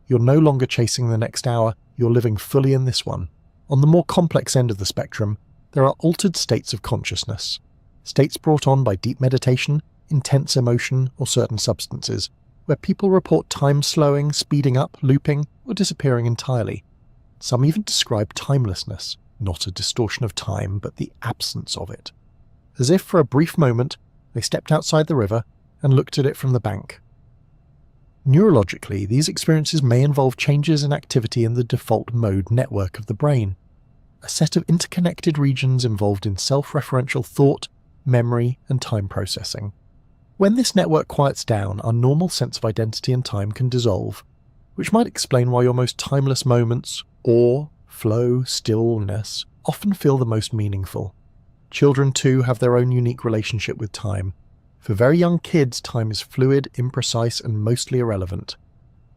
S1: You're no longer chasing the next hour, you're living fully in this one. On the more complex end of the spectrum, there are altered states of consciousness. States brought on by deep meditation, intense emotion, or certain substances, where people report time slowing, speeding up, looping, or disappearing entirely. Some even describe timelessness, not a distortion of time, but the absence of it. As if for a brief moment, they stepped outside the river and looked at it from the bank. Neurologically, these experiences may involve changes in activity in the default mode network of the brain, a set of interconnected regions involved in self-referential thought, memory, and time processing. When this network quiets down, our normal sense of identity and time can dissolve, which might explain why your most timeless moments, awe, flow, stillness, often feel the most meaningful. Children too have their own unique relationship with time. For very young kids, time is fluid, imprecise, and mostly irrelevant.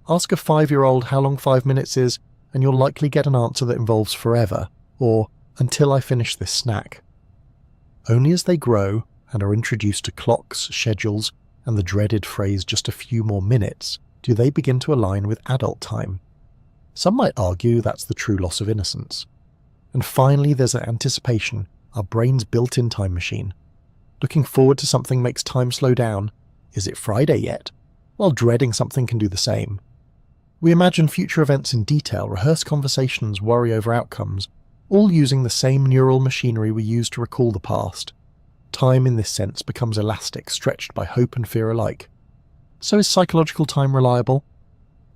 S1: Ask a 5-year-old how long 5 minutes is, and you'll likely get an answer that involves forever, or until I finish this snack. Only as they grow and are introduced to clocks, schedules, and the dreaded phrase "just a few more minutes," do they begin to align with adult time. Some might argue that's the true loss of innocence. And finally, there's anticipation, our brain's built-in time machine. Looking forward to something makes time slow down. Is it Friday yet? While dreading something can do the same. We imagine future events in detail, rehearse conversations, worry over outcomes, all using the same neural machinery we use to recall the past. Time in this sense becomes elastic, stretched by hope and fear alike. So is psychological time reliable?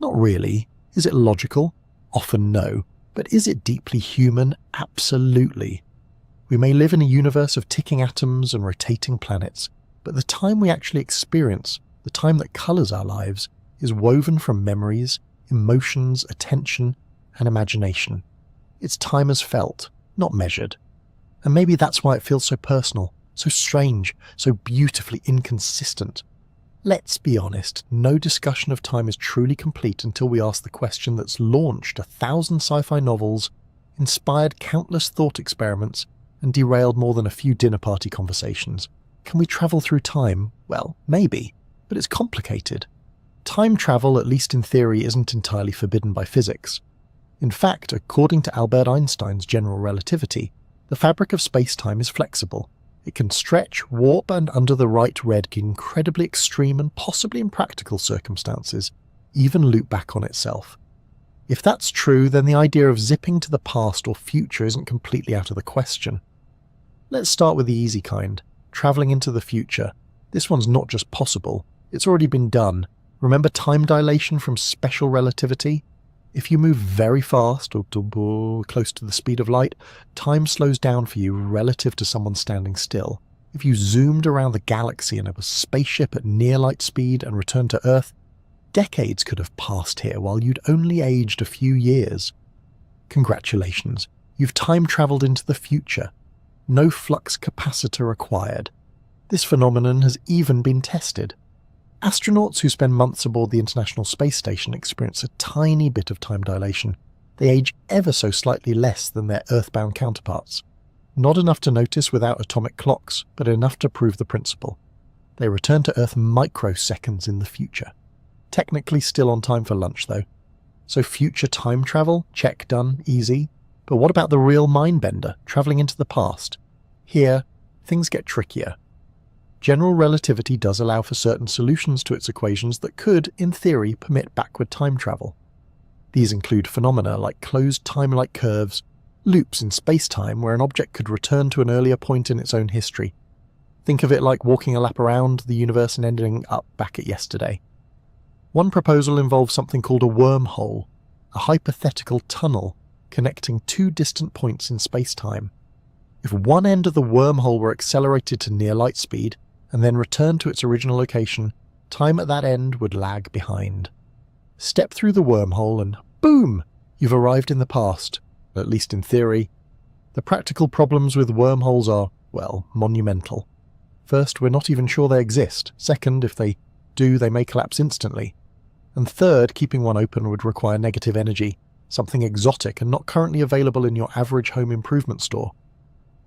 S1: Not really. Is it logical? Often no. But is it deeply human? Absolutely. We may live in a universe of ticking atoms and rotating planets, but the time we actually experience, the time that colours our lives, is woven from memories, emotions, attention, and imagination. It's time as felt, not measured. And maybe that's why it feels so personal, so strange, so beautifully inconsistent. Let's be honest, no discussion of time is truly complete until we ask the question that's launched 1,000 sci-fi novels, inspired countless thought experiments, and derailed more than a few dinner party conversations. Can we travel through time? Well, maybe, but it's complicated. Time travel, at least in theory, isn't entirely forbidden by physics. In fact, according to Albert Einstein's general relativity, the fabric of space-time is flexible. It can stretch, warp, and under the right red in incredibly extreme and possibly impractical circumstances, even loop back on itself. If that's true, then the idea of zipping to the past or future isn't completely out of the question. Let's start with the easy kind, travelling into the future. This one's not just possible, it's already been done. Remember time dilation from special relativity? If you move very fast or close to the speed of light, time slows down for you relative to someone standing still. If you zoomed around the galaxy in a spaceship at near light speed and returned to Earth, decades could have passed here while you'd only aged a few years. Congratulations, you've time-travelled into the future. No flux capacitor required. This phenomenon has even been tested. Astronauts who spend months aboard the International Space Station experience a tiny bit of time dilation. They age ever so slightly less than their Earthbound counterparts. Not enough to notice without atomic clocks, but enough to prove the principle. They return to Earth microseconds in the future. Technically still on time for lunch though. So future time travel? Check, done, easy. But what about the real mindbender, travelling into the past? Here, things get trickier. General relativity does allow for certain solutions to its equations that could, in theory, permit backward time travel. These include phenomena like closed time-like curves, loops in space-time where an object could return to an earlier point in its own history. Think of it like walking a lap around the universe and ending up back at yesterday. One proposal involves something called a wormhole, a hypothetical tunnel connecting two distant points in space-time. If one end of the wormhole were accelerated to near light speed and then returned to its original location, time at that end would lag behind. Step through the wormhole and boom! You've arrived in the past, at least in theory. The practical problems with wormholes are, well, monumental. First, we're not even sure they exist. Second, if they do, they may collapse instantly. And third, keeping one open would require negative energy, something exotic and not currently available in your average home improvement store.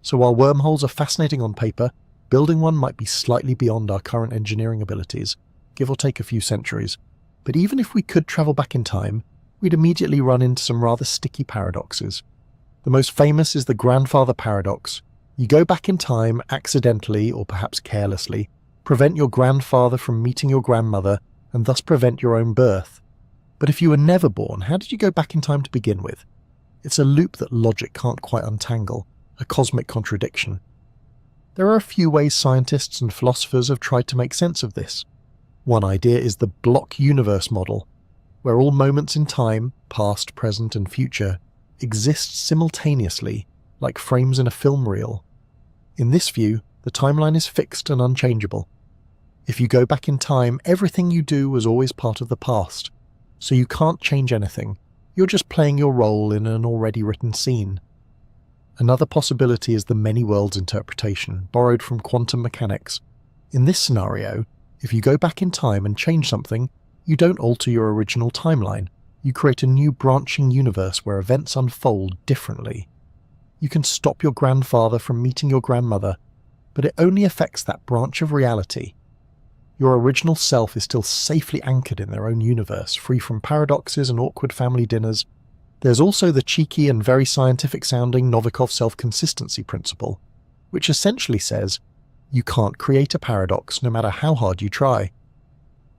S1: So while wormholes are fascinating on paper, building one might be slightly beyond our current engineering abilities, give or take a few centuries. But even if we could travel back in time, we'd immediately run into some rather sticky paradoxes. The most famous is the grandfather paradox. You go back in time accidentally, or perhaps carelessly, prevent your grandfather from meeting your grandmother, and thus prevent your own birth. But if you were never born, how did you go back in time to begin with? It's a loop that logic can't quite untangle, a cosmic contradiction. There are a few ways scientists and philosophers have tried to make sense of this. One idea is the block universe model, where all moments in time, past, present, and future, exist simultaneously, like frames in a film reel. In this view, the timeline is fixed and unchangeable. If you go back in time, everything you do was always part of the past, so you can't change anything. You're just playing your role in an already written scene. Another possibility is the many worlds interpretation, borrowed from quantum mechanics. In this scenario, if you go back in time and change something, you don't alter your original timeline. You create a new branching universe where events unfold differently. You can stop your grandfather from meeting your grandmother, but it only affects that branch of reality. Your original self is still safely anchored in their own universe, free from paradoxes and awkward family dinners. There's also the cheeky and very scientific-sounding Novikov self-consistency principle, which essentially says you can't create a paradox no matter how hard you try.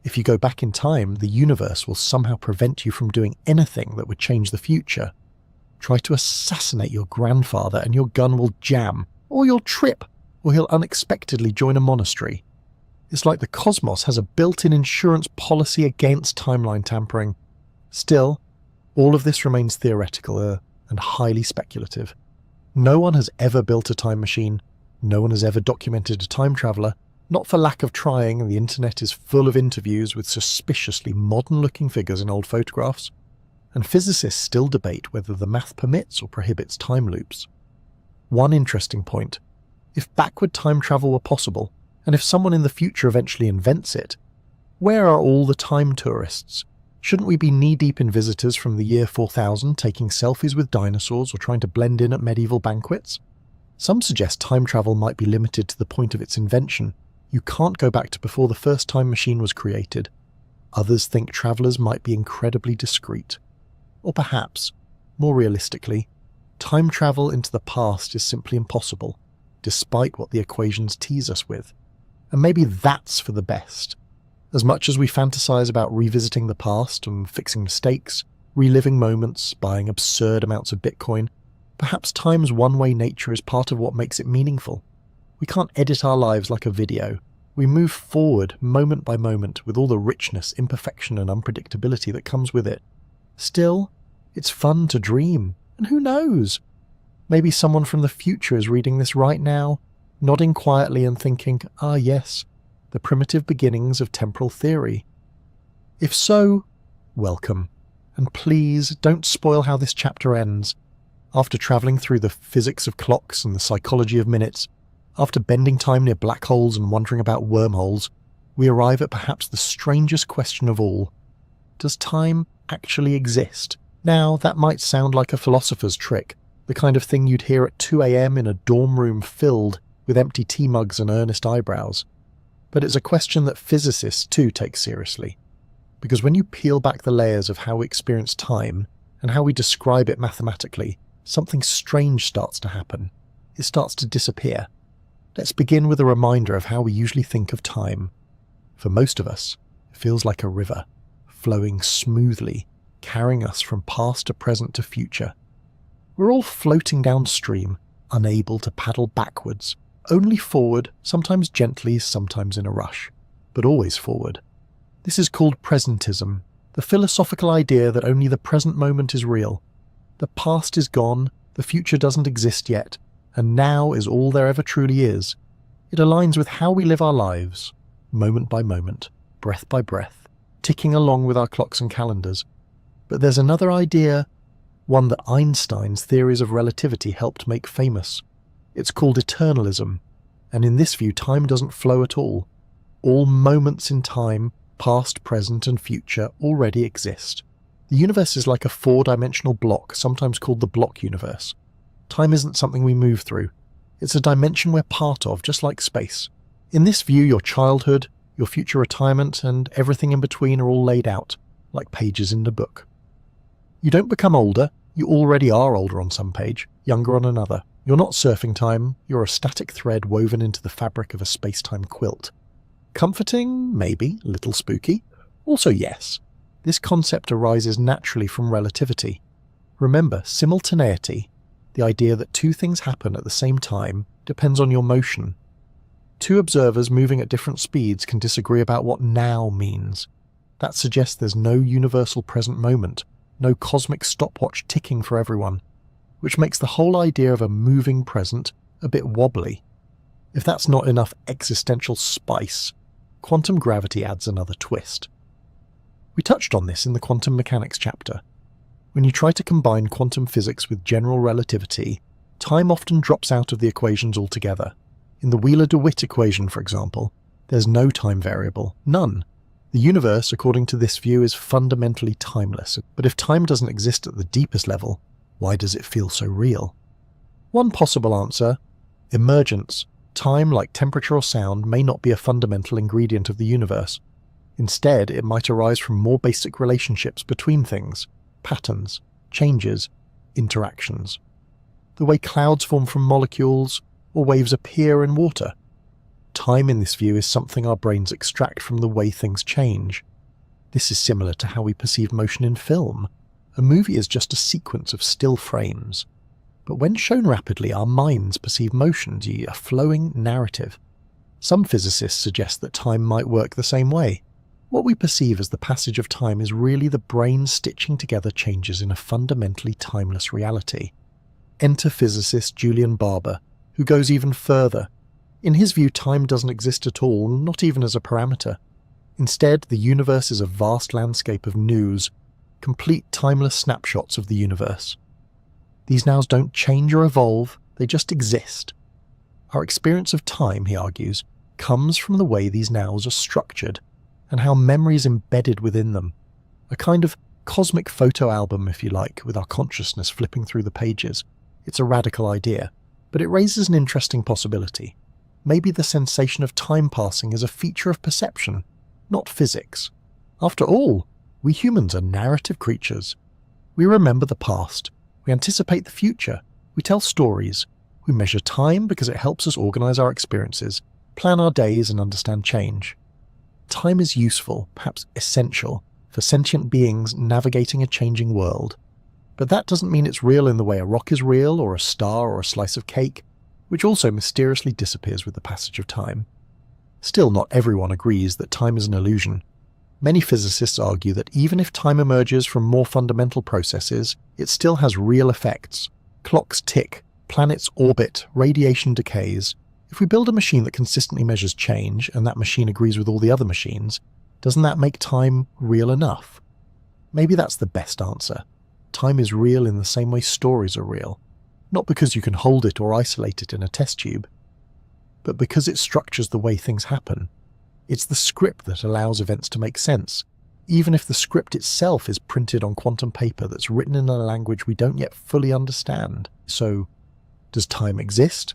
S1: If you go back in time, the universe will somehow prevent you from doing anything that would change the future. Try to assassinate your grandfather and your gun will jam, or you'll trip, or he'll unexpectedly join a monastery. It's like the cosmos has a built-in insurance policy against timeline tampering. Still, all of this remains theoretical and highly speculative. No one has ever built a time machine. No one has ever documented a time traveller, not for lack of trying, and the internet is full of interviews with suspiciously modern-looking figures in old photographs. And physicists still debate whether the math permits or prohibits time loops. One interesting point: if backward time travel were possible, and if someone in the future eventually invents it, where are all the time tourists? Shouldn't we be knee-deep in visitors from the year 4000 taking selfies with dinosaurs or trying to blend in at medieval banquets? Some suggest time travel might be limited to the point of its invention. You can't go back to before the first time machine was created. Others think travellers might be incredibly discreet. Or perhaps, more realistically, time travel into the past is simply impossible, despite what the equations tease us with. And maybe that's for the best. As much as we fantasize about revisiting the past and fixing mistakes, reliving moments, buying absurd amounts of Bitcoin, perhaps time's one-way nature is part of what makes it meaningful. We can't edit our lives like a video. We move forward moment by moment with all the richness, imperfection, and unpredictability that comes with it. Still, it's fun to dream, and who knows? Maybe someone from the future is reading this right now, nodding quietly and thinking, ah yes, the primitive beginnings of temporal theory. If so, welcome. And please don't spoil how this chapter ends. After travelling through the physics of clocks and the psychology of minutes, after bending time near black holes and wondering about wormholes, we arrive at perhaps the strangest question of all. Does time actually exist? Now, that might sound like a philosopher's trick, the kind of thing you'd hear at 2 a.m. in a dorm room filled with empty tea mugs and earnest eyebrows. But it's a question that physicists too take seriously. because when you peel back the layers of how we experience time and how we describe it mathematically, something strange starts to happen. It starts to disappear. Let's begin with a reminder of how we usually think of time. For most of us, it feels like a river, flowing smoothly, carrying us from past to present to future. We're all floating downstream, unable to paddle backwards, only forward, sometimes gently, sometimes in a rush, but always forward. This is called presentism, the philosophical idea that only the present moment is real. The past is gone, the future doesn't exist yet, and now is all there ever truly is. It aligns with how we live our lives, moment by moment, breath by breath, ticking along with our clocks and calendars. But there's another idea, one that Einstein's theories of relativity helped make famous. It's called eternalism, and in this view time doesn't flow at all. All moments in time, past, present and future, already exist. The universe is like a four-dimensional block, sometimes called the block universe. Time isn't something we move through. It's a dimension we're part of, just like space. In this view, your childhood, your future retirement, and everything in between are all laid out, like pages in the book. You don't become older, you already are older on some page, younger on another. You're not surfing time, you're a static thread woven into the fabric of a space-time quilt. Comforting? Maybe. A little spooky? Also yes. This concept arises naturally from relativity. Remember, simultaneity, the idea that two things happen at the same time, depends on your motion. Two observers moving at different speeds can disagree about what now means. That suggests there's no universal present moment, no cosmic stopwatch ticking for everyone, which makes the whole idea of a moving present a bit wobbly. If that's not enough existential spice, quantum gravity adds another twist. We touched on this in the quantum mechanics chapter. When you try to combine quantum physics with general relativity, time often drops out of the equations altogether. In the Wheeler-DeWitt equation, for example, there's no time variable, none. The universe, according to this view, is fundamentally timeless, but if time doesn't exist at the deepest level, why does it feel so real? One possible answer: emergence. Time, like temperature or sound, may not be a fundamental ingredient of the universe. Instead, it might arise from more basic relationships between things, patterns, changes, interactions. The way clouds form from molecules, or waves appear in water. Time in this view is something our brains extract from the way things change. This is similar to how we perceive motion in film. A movie is just a sequence of still frames. But when shown rapidly, our minds perceive motion, a flowing narrative. Some physicists suggest that time might work the same way. What we perceive as the passage of time is really the brain stitching together changes in a fundamentally timeless reality. Enter physicist Julian Barber, who goes even further. In his view, time doesn't exist at all, not even as a parameter. Instead, the universe is a vast landscape of news, complete timeless snapshots of the universe. These nows don't change or evolve, they just exist. Our experience of time, he argues, comes from the way these nows are structured, and how memory is embedded within them. A kind of cosmic photo album, if you like, with our consciousness flipping through the pages. It's a radical idea, but it raises an interesting possibility. Maybe the sensation of time passing is a feature of perception, not physics. After all, we humans are narrative creatures. We remember the past, we anticipate the future, we tell stories, we measure time because it helps us organize our experiences, plan our days and understand change. Time is useful, perhaps essential, for sentient beings navigating a changing world. But that doesn't mean it's real in the way a rock is real, or a star, or a slice of cake, which also mysteriously disappears with the passage of time. Still, not everyone agrees that time is an illusion. Many physicists argue that even if time emerges from more fundamental processes, it still has real effects. Clocks tick, planets orbit, radiation decays. If we build a machine that consistently measures change, and that machine agrees with all the other machines, doesn't that make time real enough? Maybe that's the best answer. Time is real in the same way stories are real. Not because you can hold it or isolate it in a test tube, but because it structures the way things happen. It's the script that allows events to make sense, even if the script itself is printed on quantum paper that's written in a language we don't yet fully understand. So, does time exist?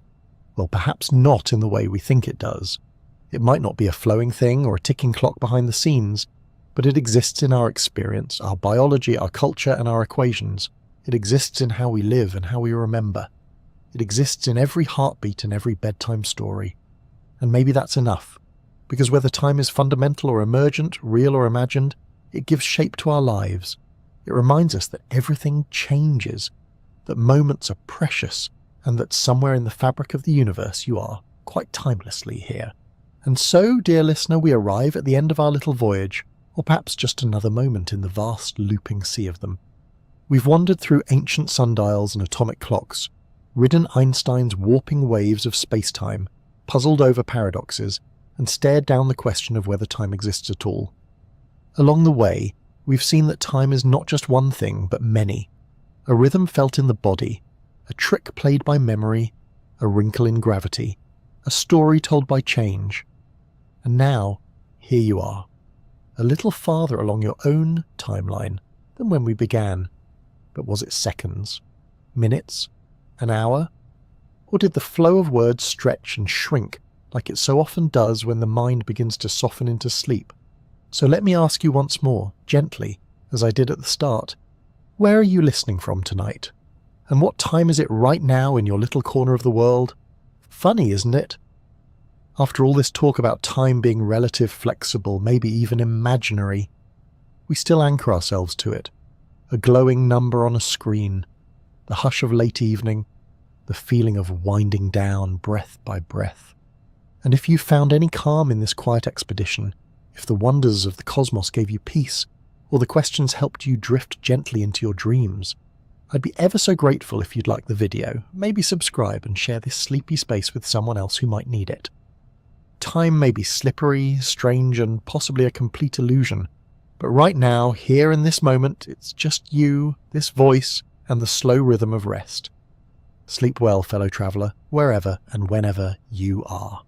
S1: Well, perhaps not in the way we think it does. It might not be a flowing thing or a ticking clock behind the scenes, But it exists in our experience, our biology, our culture, and our equations. It exists in how we live and how we remember. It exists in every heartbeat and every bedtime story. And maybe that's enough, because whether time is fundamental or emergent, real or imagined, it gives shape to our lives. It reminds us that everything changes, that moments are precious, and that somewhere in the fabric of the universe you are, quite timelessly, here. And so, dear listener, we arrive at the end of our little voyage, or perhaps just another moment in the vast looping sea of them. We've wandered through ancient sundials and atomic clocks, ridden Einstein's warping waves of space-time, puzzled over paradoxes, and stared down the question of whether time exists at all. Along the way, we've seen that time is not just one thing, but many. A rhythm felt in the body, a trick played by memory, a wrinkle in gravity, a story told by change. And now, here you are, a little farther along your own timeline than when we began. But was it seconds? Minutes? An hour? Or did the flow of words stretch and shrink like it so often does when the mind begins to soften into sleep? So let me ask you once more, gently, as I did at the start, where are you listening from tonight? And what time is it right now in your little corner of the world? Funny, isn't it? After all this talk about time being relative, flexible, maybe even imaginary, we still anchor ourselves to it. A glowing number on a screen, the hush of late evening, the feeling of winding down breath by breath. And if you found any calm in this quiet expedition, if the wonders of the cosmos gave you peace, or the questions helped you drift gently into your dreams, I'd be ever so grateful if you'd like the video, maybe subscribe and share this sleepy space with someone else who might need it. Time may be slippery, strange, and possibly a complete illusion, but right now, here in this moment, it's just you, this voice, and the slow rhythm of rest. Sleep well, fellow traveller, wherever and whenever you are.